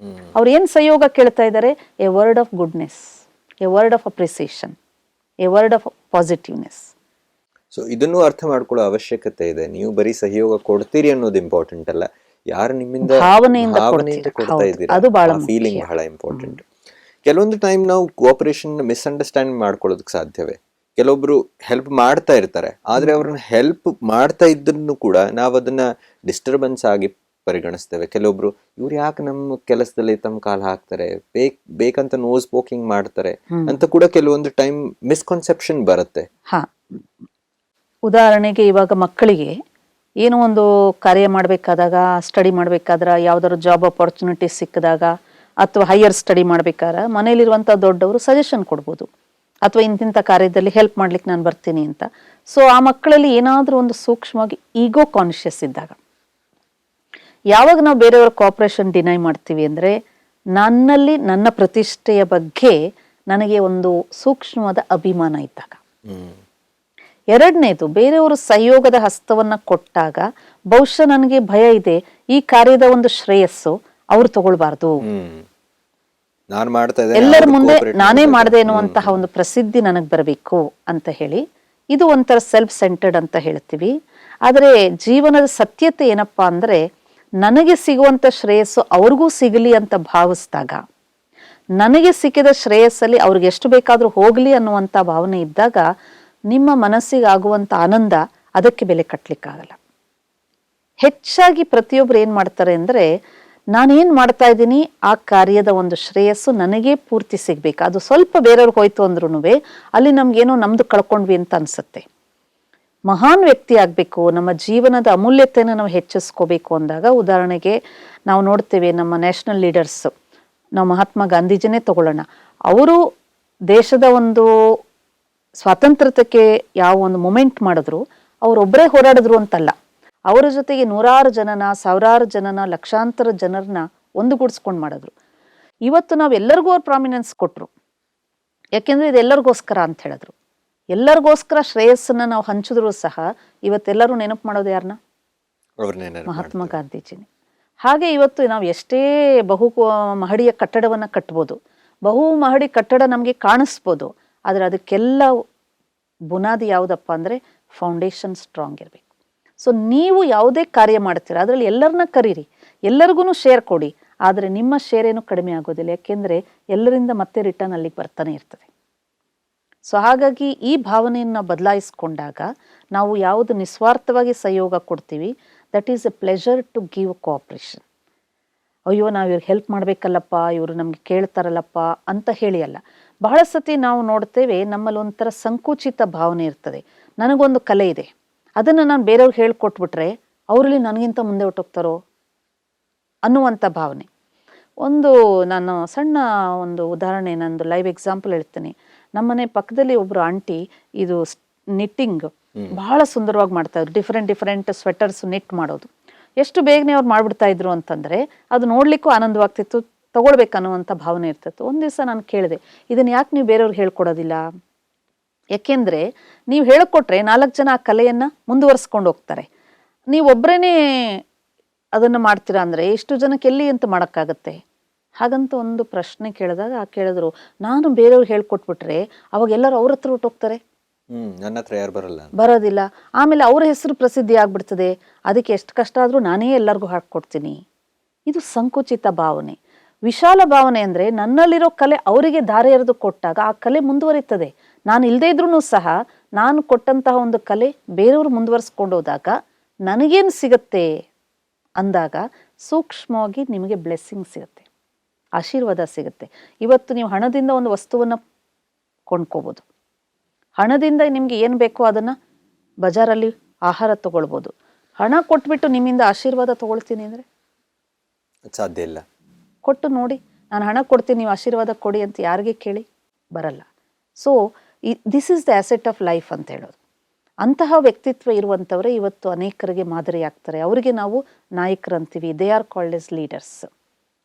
ಅವ್ರು ಏನು ಸಹಯೋಗ ಕೇಳ್ತಾ ಇದ್ದಾರೆ? A word of goodness, A word of appreciation, A word of positiveness. So ಇದನ್ನು ಅರ್ಥ ಮಾಡ್ಕೊಳ್ಳೋ ಅವಶ್ಯಕತೆ ಇದೆ. ನೀವು ಬರೀ ಸಹಯೋಗ ಕೊಡ್ತೀರಿ ಅನ್ನೋದು ಇಂಪಾರ್ಟೆಂಟ್ ಅಲ್ಲ, ಯಾರು ನಿಮ್ಮಿಂದ ಭಾವನೆಯಿಂದ ಕೊಡ್ತಾ ಇದ್ದೀರಾ, ಫೀಲಿಂಗ್ ಬಹಳ ಇಂಪಾರ್ಟೆಂಟ್. ಕೆಲವೊಂದು ಟೈಮ್ ನಾವು ಕೋಆಪರೇಷನ್ ಮಿಸ್ಅಂಡರ್ಸ್ಟ್ಯಾಂಡ್ ಮಾಡ್ಕೊಳ್ಳೋದಕ್ಕೆ ಸಾಧ್ಯವೇ. ಕೆಲವೊಬ್ರು ಹೆಲ್ಪ್ ಮಾಡ್ತಾ ಇರ್ತಾರೆ, ಆದ್ರೆ ಅವ್ರನ್ನ ಹೆಲ್ಪ್ ಮಾಡ್ತಾ ಇದ್ರೂ ಕೂಡ ನಾವು ಅದನ್ನ ಡಿಸ್ಟರ್ಬೆನ್ಸ್ ಆಗಿ ಪರಿಗಣಿಸ್ತೇವೆ. ಕೆಲವೊಬ್ರು ಇವ್ರು ಯಾಕೆ ನಮ್ಮ ಕೆಲಸದಲ್ಲಿ ತಮ್ಮ ಕಾಲು ಹಾಕ್ತಾರೆ, ಬೇಕಂತ ನೋಸ್ ಪೋಕಿಂಗ್ ಮಾಡ್ತಾರೆ ಅಂತ ಕೂಡ ಕೆಲವೊಂದು ಟೈಮ್ ಮಿಸ್ಕನ್ಸೆಪ್ಷನ್ ಬರುತ್ತೆ. ಹಾ, ಉದಾಹರಣೆಗೆ ಇವಾಗ ಮಕ್ಕಳಿಗೆ ಏನೋ ಒಂದು ಕಾರ್ಯ ಮಾಡಬೇಕಾದಾಗ, ಸ್ಟಡಿ ಮಾಡಬೇಕಾದ್ರೆ, ಯಾವ್ದಾದ್ರು ಜಾಬ್ ಅಪಾರ್ಚುನಿಟಿ ಸಿಕ್ಕಿದಾಗ ಅಥವಾ ಹೈಯರ್ ಸ್ಟಡಿ ಮಾಡ್ಬೇಕಾದ್ರೆ ಮನೇಲಿರುವಂಥ ದೊಡ್ಡವರು ಸಜೆಷನ್ ಕೊಡ್ಬೋದು, ಅಥವಾ ಇಂತಿಂಥ ಕಾರ್ಯದಲ್ಲಿ ಹೆಲ್ಪ್ ಮಾಡ್ಲಿಕ್ಕೆ ನಾನು ಬರ್ತೀನಿ ಅಂತ. ಸೊ ಆ ಮಕ್ಕಳಲ್ಲಿ ಏನಾದರೂ ಒಂದು ಸೂಕ್ಷ್ಮವಾಗಿ ಈಗೋ ಕಾನ್ಷಿಯಸ್ ಇದ್ದಾಗ, ಯಾವಾಗ ನಾವು ಬೇರೆಯವರ ಕೋಆಪರೇಷನ್ ಡಿನೈ ಮಾಡ್ತೀವಿ ಅಂದರೆ ನನ್ನಲ್ಲಿ ನನ್ನ ಪ್ರತಿಷ್ಠೆಯ ಬಗ್ಗೆ ನನಗೆ ಒಂದು ಸೂಕ್ಷ್ಮವಾದ ಅಭಿಮಾನ ಇದ್ದಾಗ. ಎರಡನೇದು, ಬೇರೆಯವರು ಸಹಯೋಗದ ಹಸ್ತವನ್ನ ಕೊಟ್ಟಾಗ ಬಹುಶಃ ನನಗೆ ಭಯ ಇದೆ, ಈ ಕಾರ್ಯದ ಒಂದು ಶ್ರೇಯಸ್ಸು ಅವ್ರು ತಗೊಳ್ಬಾರ್ದು, ಎಲ್ಲರ ಮುಂದೆ ನಾನೇ ಮಾಡಿದೆ ಎನ್ನುವಂತಹ ಒಂದು ಪ್ರಸಿದ್ಧಿ ನನಗೆ ಬರಬೇಕು ಅಂತ ಹೇಳಿ, ಇದು ಒಂಥರ ಸೆಲ್ಫ್ ಸೆಂಟರ್ಡ್ ಅಂತ ಹೇಳ್ತೀವಿ. ಆದರೆ ಜೀವನದ ಸತ್ಯತೆ ಏನಪ್ಪಾ ಅಂದ್ರೆ, ನನಗೆ ಸಿಗುವಂತ ಶ್ರೇಯಸ್ಸು ಅವ್ರಿಗೂ ಸಿಗಲಿ ಅಂತ ಭಾವಿಸಿದಾಗ, ನನಗೆ ಸಿಕ್ಕಿದ ಶ್ರೇಯಸ್ಸಲ್ಲಿ ಅವ್ರಿಗೆ ಎಷ್ಟು ಬೇಕಾದ್ರೂ ಹೋಗ್ಲಿ ಅನ್ನುವಂಥ ಭಾವನೆ ಇದ್ದಾಗ ನಿಮ್ಮ ಮನಸ್ಸಿಗೆ ಆಗುವಂತ ಆನಂದ ಅದಕ್ಕೆ ಬೆಲೆ ಕಟ್ಟಲಿಕ್ಕಾಗಲ್ಲ. ಹೆಚ್ಚಾಗಿ ಪ್ರತಿಯೊಬ್ರು ಏನ್ ಮಾಡ್ತಾರೆ ಅಂದ್ರೆ, ನಾನೇನ್ ಮಾಡ್ತಾ ಇದ್ದೀನಿ ಆ ಕಾರ್ಯದ ಒಂದು ಶ್ರೇಯಸ್ಸು ನನಗೆ ಪೂರ್ತಿ ಸಿಗ್ಬೇಕು, ಅದು ಸ್ವಲ್ಪ ಬೇರೆಯವ್ರಿಗೆ ಹೋಯ್ತು ಅಂದ್ರೂ ಅಲ್ಲಿ ನಮ್ಗೇನೋ ನಮ್ದು ಕಳ್ಕೊಂಡ್ವಿ ಅಂತ ಅನ್ಸುತ್ತೆ. ಮಹಾನ್ ವ್ಯಕ್ತಿ ಆಗ್ಬೇಕು, ನಮ್ಮ ಜೀವನದ ಅಮೂಲ್ಯತೆಯನ್ನು ನಾವು ಹೆಚ್ಚಿಸ್ಕೋಬೇಕು ಅಂದಾಗ, ಉದಾಹರಣೆಗೆ ನಾವು ನೋಡ್ತೇವೆ ನಮ್ಮ ನ್ಯಾಷನಲ್ ಲೀಡರ್ಸ್, ನಾವು ಮಹಾತ್ಮ ಗಾಂಧೀಜಿನೇ ತಗೊಳ್ಳೋಣ. ಅವರು ದೇಶದ ಒಂದು ಸ್ವಾತಂತ್ರ್ಯಕ್ಕೆ ಯಾವ ಒಂದು ಮೂಮೆಂಟ್ ಮಾಡಿದ್ರು ಅವರೊಬ್ಬರೇ ಹೋರಾಡಿದ್ರು ಅಂತಲ್ಲ, ಅವರ ಜೊತೆಗೆ ನೂರಾರು ಜನನ, ಸಾವಿರಾರು ಜನನ, ಲಕ್ಷಾಂತರ ಜನರನ್ನ ಒಂದುಗೂಡಿಸ್ಕೊಂಡು ಮಾಡಿದ್ರು. ಇವತ್ತು ನಾವು ಎಲ್ಲರಿಗೂ ಅವ್ರು ಪ್ರಾಮಿನೆನ್ಸ್ ಕೊಟ್ರು, ಯಾಕೆಂದ್ರೆ ಇದೆಲ್ಲರಿಗೋಸ್ಕರ ಅಂತ ಹೇಳಿದ್ರು. ಎಲ್ಲರಿಗೋಸ್ಕರ ಶ್ರೇಯಸ್ಸನ್ನ ನಾವು ಹಂಚಿದ್ರು ಸಹ ಇವತ್ತೆಲ್ಲರೂ ನೆನಪು ಮಾಡೋದು ಯಾರನ್ನ? ಮಹಾತ್ಮ ಗಾಂಧೀಜಿನೇ. ಹಾಗೆ ಇವತ್ತು ನಾವು ಎಷ್ಟೇ ಬಹು ಮಹಡಿಯ ಕಟ್ಟಡವನ್ನ ಕಟ್ಬೋದು, ಬಹು ಮಹಡಿ ಕಟ್ಟಡ ನಮಗೆ ಕಾಣಿಸ್ಬೋದು, ಆದ್ರೆ ಅದಕ್ಕೆಲ್ಲ ಬುನಾದಿ ಯಾವುದಪ್ಪ ಅಂದ್ರೆ ಫೌಂಡೇಶನ್ ಸ್ಟ್ರಾಂಗ್ ಇರಬೇಕು. ಸೊ ನೀವು ಯಾವುದೇ ಕಾರ್ಯ ಮಾಡ್ತೀರಾ ಅದರಲ್ಲಿ ಎಲ್ಲರನ್ನ ಕರೀರಿ, ಎಲ್ಲರಿಗೂ ಶೇರ್ ಕೊಡಿ, ಆದರೆ ನಿಮ್ಮ ಶೇರ್ ಏನು ಕಡಿಮೆ ಆಗೋದಿಲ್ಲ, ಯಾಕೆಂದ್ರೆ ಎಲ್ಲರಿಂದ ಮತ್ತೆ ರಿಟರ್ನ್ ಅಲ್ಲಿಗೆ ಬರ್ತಾನೆ ಇರ್ತದೆ. ಸೊ ಹಾಗಾಗಿ ಈ ಭಾವನೆಯನ್ನು ಬದಲಾಯಿಸ್ಕೊಂಡಾಗ ನಾವು ಯಾವುದು ನಿಸ್ವಾರ್ಥವಾಗಿ ಸಹಯೋಗ ಕೊಡ್ತೀವಿ, that is a pleasure to give cooperation. ಅಯ್ಯೋ ನಾವು ಇವ್ರಿಗೆ ಹೆಲ್ಪ್ ಮಾಡ್ಬೇಕಲ್ಲಪ್ಪ, ಇವರು ನಮ್ಗೆ ಕೇಳ್ತಾರಲ್ಲಪ್ಪ ಅಂತ ಹೇಳಿ ಅಲ್ಲ. ಬಹಳ ಸತಿ ನಾವು ನೋಡ್ತೇವೆ ನಮ್ಮಲ್ಲಿ ಒಂಥರ ಸಂಕುಚಿತ ಭಾವನೆ ಇರ್ತದೆ. ನನಗೊಂದು ಕಲೆ ಇದೆ, ಅದನ್ನು ನಾನು ಬೇರೆಯವ್ರಿಗೆ ಹೇಳ್ಕೊಟ್ಬಿಟ್ರೆ ಅವರಲ್ಲಿ ನನಗಿಂತ ಮುಂದೆ ಹೊಟ್ಟೋಗ್ತಾರೋ ಅನ್ನುವಂಥ ಭಾವನೆ. ನಾನು ಸಣ್ಣ ಒಂದು ಉದಾಹರಣೆ, ನಂದು ಲೈವ್ ಎಕ್ಸಾಂಪಲ್ ಹೇಳ್ತೀನಿ. ನಮ್ಮನೆ ಪಕ್ಕದಲ್ಲಿ ಒಬ್ರು ಆಂಟಿ ಇದು ನಿಟ್ಟಿಂಗ್ ಬಹಳ ಸುಂದರವಾಗಿ ಮಾಡ್ತಾ ಇದ್ರು. ಡಿಫ್ರೆಂಟ್ ಸ್ವೆಟರ್ಸ್ ನಿಟ್ ಮಾಡೋದು ಎಷ್ಟು ಬೇಗನೆ ಅವ್ರು ಮಾಡ್ಬಿಡ್ತಾ ಇದ್ರು ಅಂತಂದ್ರೆ ಅದು ನೋಡ್ಲಿಕ್ಕೂ ಆನಂದವಾಗ್ತಿತ್ತು, ತಗೊಳ್ಬೇಕನ್ನುವಂಥ ಭಾವನೆ ಇರ್ತಿತ್ತು. ಒಂದ್ ದಿವಸ ನಾನು ಕೇಳಿದೆ, ಇದನ್ನ ಯಾಕೆ ನೀವು ಬೇರೆಯವ್ರಿಗೆ ಹೇಳ್ಕೊಡೋದಿಲ್ಲ? ಯಾಕೆಂದ್ರೆ ನೀವು ಹೇಳ್ಕೊಟ್ರೆ 4 ಜನ ಆ ಕಲೆಯನ್ನ ಮುಂದುವರ್ಸ್ಕೊಂಡು ಹೋಗ್ತಾರೆ. ನೀವು ಒಬ್ರೇನೆ ಅದನ್ನ ಮಾಡ್ತೀರಾ ಅಂದ್ರೆ ಎಷ್ಟು ಜನಕ್ಕೆ ಎಲ್ಲಿ ಅಂತ ಮಾಡಕ್ಕಾಗತ್ತೆ? ಹಾಗಂತ ಒಂದು ಪ್ರಶ್ನೆ ಕೇಳಿದಾಗ ಕೇಳಿದ್ರು, ನಾನು ಬೇರೆಯವ್ರಿಗೆ ಹೇಳ್ಕೊಟ್ಬಿಟ್ರೆ ಅವಾಗ ಎಲ್ಲರೂ ಅವ್ರ ಹತ್ರ ಹೊಟ್ಟೋಗ್ತಾರೆ, ನನ್ನ ಹತ್ರ ಯಾರು ಬರೋದಿಲ್ಲ, ಆಮೇಲೆ ಅವ್ರ ಹೆಸರು ಪ್ರಸಿದ್ಧಿ ಆಗ್ಬಿಡ್ತದೆ, ಅದಕ್ಕೆ ಎಷ್ಟು ಕಷ್ಟ ಆದ್ರೂ ನಾನೇ ಎಲ್ಲರಿಗೂ ಹಾಕೊಡ್ತೀನಿ. ಇದು ಸಂಕುಚಿತ ಭಾವನೆ. ವಿಶಾಲ ಭಾವನೆ ಅಂದ್ರೆ ನನ್ನಲ್ಲಿರೋ ಕಲೆ ಅವರಿಗೆ ದಾರಿ ಎರೆದು ಕೊಟ್ಟಾಗ ಆ ಕಲೆ ಮುಂದುವರಿತದೆ. ನಾನು ಇಲ್ಲದೆ ಇದ್ರೂ ಸಹ ನಾನು ಕೊಟ್ಟಂತಹ ಒಂದು ಕಲೆ ಬೇರೆಯವರು ಮುಂದುವರಿಸ್ಕೊಂಡು ಹೋದಾಗ ನನಗೇನು ಸಿಗತ್ತೆ ಅಂದಾಗ ಸೂಕ್ಷ್ಮವಾಗಿ ನಿಮಗೆ ಬ್ಲೆಸ್ಸಿಂಗ್ ಸಿಗುತ್ತೆ, ಆಶೀರ್ವಾದ ಸಿಗುತ್ತೆ. ಇವತ್ತು ನೀವು ಹಣದಿಂದ ಒಂದು ವಸ್ತುವನ್ನ ಕೊಂಡ್ಕೋಬಹುದು, ಹಣದಿಂದ ನಿಮ್ಗೆ ಏನ್ ಬೇಕೋ ಅದನ್ನ ಬಜಾರಲ್ಲಿ ಆಹಾರ ತಗೊಳ್ಬೋದು. ಹಣ ಕೊಟ್ಬಿಟ್ಟು ನಿಮ್ಮಿಂದ ಆಶೀರ್ವಾದ ತಗೊಳ್ತೀನಿ ಅಂದ್ರೆ ಸಾಧ್ಯ ಇಲ್ಲ. ಕೊಟ್ಟು ನೋಡಿ, ನಾನು ಹಣ ಕೊಡ್ತೀನಿ ನೀವು ಆಶೀರ್ವಾದ ಕೊಡಿ ಅಂತ ಯಾರಿಗೆ ಕೇಳಿ ಬರಲ್ಲ. So this is the asset of life ಅಂತ ಹೇಳೋದು. ಅಂತಹ ವ್ಯಕ್ತಿತ್ವ ಇರುವಂಥವರೇ ಇವತ್ತು ಅನೇಕರಿಗೆ ಮಾದರಿ ಆಗ್ತಾರೆ, ಅವರಿಗೆ ನಾವು ನಾಯಕರಂತೀವಿ. They are called as leaders.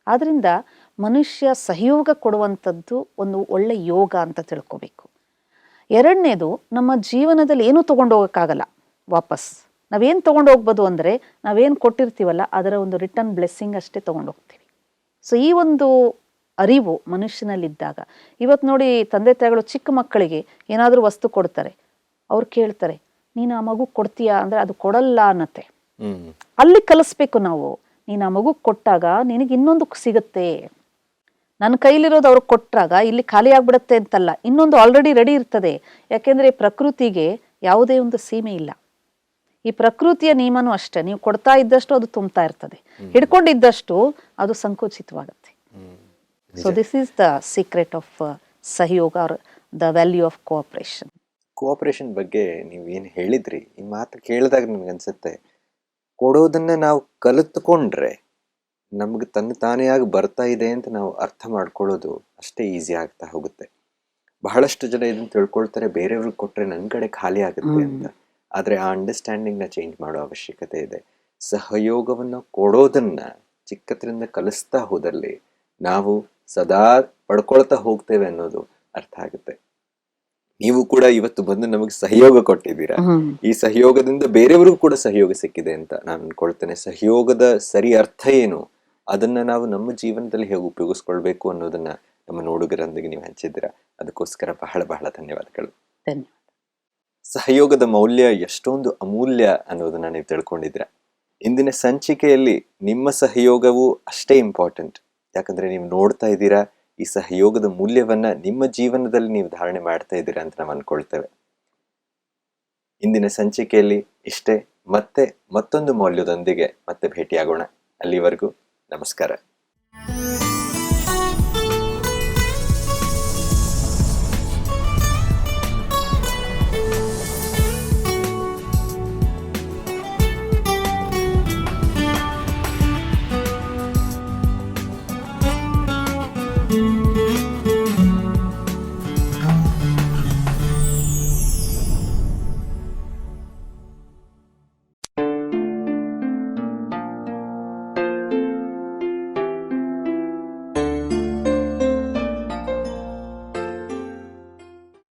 ಆದ್ರಿಂದ ಮನುಷ್ಯ ಸಹಯೋಗ ಕೊಡುವಂಥದ್ದು ಒಂದು ಒಳ್ಳೆ ಯೋಗ ಅಂತ ತಿಳ್ಕೊಬೇಕು. ಎರಡನೇದು, ನಮ್ಮ ಜೀವನದಲ್ಲಿ ಏನೂ ತಗೊಂಡೋಗಕ್ಕಾಗಲ್ಲ ವಾಪಸ್. ನಾವೇನು ತಗೊಂಡೋಗ್ಬೋದು ಅಂದರೆ ನಾವೇನು ಕೊಟ್ಟಿರ್ತೀವಲ್ಲ ಅದರ ಒಂದು ರಿಟರ್ನ್ ಬ್ಲೆಸ್ಸಿಂಗ್ ಅಷ್ಟೇ ತಗೊಂಡೋಗ್ತೀವಿ. ಸೊ ಈ ಒಂದು ಅರಿವು ಮನುಷ್ಯನಲ್ಲಿದ್ದಾಗ, ಇವತ್ತು ನೋಡಿ ತಂದೆ ತಾಯಿಗಳು ಚಿಕ್ಕ ಮಕ್ಕಳಿಗೆ ಏನಾದರೂ ವಸ್ತು ಕೊಡ್ತಾರೆ, ಅವ್ರು ಕೇಳ್ತಾರೆ ನೀನು ಆ ಮಗು ಕೊಡ್ತೀಯಾ ಅಂದ್ರೆ ಅದು ಕೊಡಲ್ಲ ಅನ್ನತ್ತೆ. ಅಲ್ಲಿ ಕಲಿಸ್ಬೇಕು ನಾವು, ನೀನು ಆ ಮಗು ಕೊಟ್ಟಾಗ ನಿನಗೆ ಇನ್ನೊಂದು ಸಿಗುತ್ತೆ. ನನ್ನ ಕೈಲಿರೋದು ಅವ್ರಿಗೆ ಕೊಟ್ಟಾಗ ಇಲ್ಲಿ ಖಾಲಿ ಆಗ್ಬಿಡತ್ತೆ ಅಂತಲ್ಲ, ಇನ್ನೊಂದು ಆಲ್ರೆಡಿ ರೆಡಿ ಇರ್ತದೆ. ಯಾಕೆಂದ್ರೆ ಪ್ರಕೃತಿಗೆ ಯಾವುದೇ ಒಂದು ಸೀಮೆ ಇಲ್ಲ. ಈ ಪ್ರಕೃತಿಯ ನಿಯಮನೂ ಅಷ್ಟೇ, ನೀವು ಕೊಡ್ತಾ ಇದ್ದಷ್ಟು ಅದು ತುಂಬ್ತಾ ಇರ್ತದೆ, ಹಿಡ್ಕೊಂಡಿದ್ದಷ್ಟು ಅದು ಸಂಕುಚಿತವಾಗುತ್ತೆ. So this is the secret of ಸಹಯೋಗ, the value of cooperation. Cooperation ಬಗ್ಗೆ ನೀವು ಏನು ಹೇಳಿದ್ರಿ, ಈ ಮಾತು ಕೇಳಿದಾಗ ನನಗನ್ಸುತ್ತೆ, ಕೊಡೋದನ್ನ ನಾವು ಕಲಿತುಕೊಂಡ್ರೆ ನಮ್ಗೆ ತಾನೇ ಆಗಿ ಬರ್ತಾ ಇದೆ ಅಂತ ನಾವು ಅರ್ಥ ಮಾಡ್ಕೊಳ್ಳೋದು ಅಷ್ಟೇ ಈಸಿ ಆಗ್ತಾ ಹೋಗುತ್ತೆ. ಬಹಳಷ್ಟು ಜನ ಇದನ್ನ ತಿಳ್ಕೊಳ್ತಾರೆ, ಬೇರೆಯವ್ರಿಗೆ ಕೊಟ್ರೆ ನನ್ನ ಕಡೆ ಖಾಲಿ ಆಗುತ್ತೆ ಅಂತ. ಆದರೆ ಆ ಅಂಡರ್ಸ್ಟ್ಯಾಂಡಿಂಗ್ನ ಚೇಂಜ್ ಮಾಡೋ ಅವಶ್ಯಕತೆ ಇದೆ. ಸಹಯೋಗವನ್ನು ಕೊಡೋದನ್ನ ಚಿಕ್ಕದ್ರಿಂದ ಕಲಿಸ್ತಾ ಹೋದಲ್ಲಿ ನಾವು ಸದಾ ಪಡ್ಕೊಳ್ತಾ ಹೋಗ್ತೇವೆ ಅನ್ನೋದು ಅರ್ಥ ಆಗುತ್ತೆ. ನೀವು ಕೂಡ ಇವತ್ತು ಬಂದು ನಮಗೆ ಸಹಯೋಗ ಕೊಟ್ಟಿದ್ದೀರಾ. ಈ ಸಹಯೋಗದಿಂದ ಬೇರೆಯವ್ರಿಗೂ ಕೂಡ ಸಹಯೋಗ ಸಿಕ್ಕಿದೆ ಅಂತ ನಾನು ಅನ್ಕೊಳ್ತೇನೆ. ಸಹಯೋಗದ ಸರಿ ಅರ್ಥ ಏನು, ಅದನ್ನ ನಾವು ನಮ್ಮ ಜೀವನದಲ್ಲಿ ಹೇಗೆ ಉಪಯೋಗಿಸ್ಕೊಳ್ಬೇಕು ಅನ್ನೋದನ್ನ ನಮ್ಮ ನೋಡುಗರೊಂದಿಗೆ ನೀವು ಹಂಚಿದ್ದೀರಾ. ಅದಕ್ಕೋಸ್ಕರ ಬಹಳ ಬಹಳ ಧನ್ಯವಾದಗಳು. ಧನ್ಯವಾದ. ಸಹಯೋಗದ ಮೌಲ್ಯ ಎಷ್ಟೊಂದು ಅಮೂಲ್ಯ ಅನ್ನೋದನ್ನ ನೀವು ತಿಳ್ಕೊಂಡಿದ್ದೀರಾ. ಇಂದಿನ ಸಂಚಿಕೆಯಲ್ಲಿ ನಿಮ್ಮ ಸಹಯೋಗವು ಅಷ್ಟೇ ಇಂಪಾರ್ಟೆಂಟ್. ಯಾಕಂದ್ರೆ ನೀವು ನೋಡ್ತಾ ಇದ್ದೀರಾ, ಈ ಸಹಯೋಗದ ಮೂಲ್ಯವನ್ನ ನಿಮ್ಮ ಜೀವನದಲ್ಲಿ ನೀವು ಧಾರಣೆ ಮಾಡ್ತಾ ಇದ್ದೀರಾ ಅಂತ ನಾವು ಅನ್ಕೊಳ್ತೇವೆ. ಇಂದಿನ ಸಂಚಿಕೆಯಲ್ಲಿ ಇಷ್ಟೇ. ಮತ್ತೆ ಮತ್ತೊಂದು ಮೌಲ್ಯದೊಂದಿಗೆ ಮತ್ತೆ ಭೇಟಿಯಾಗೋಣ. ಅಲ್ಲಿವರೆಗೂ ನಮಸ್ಕಾರ.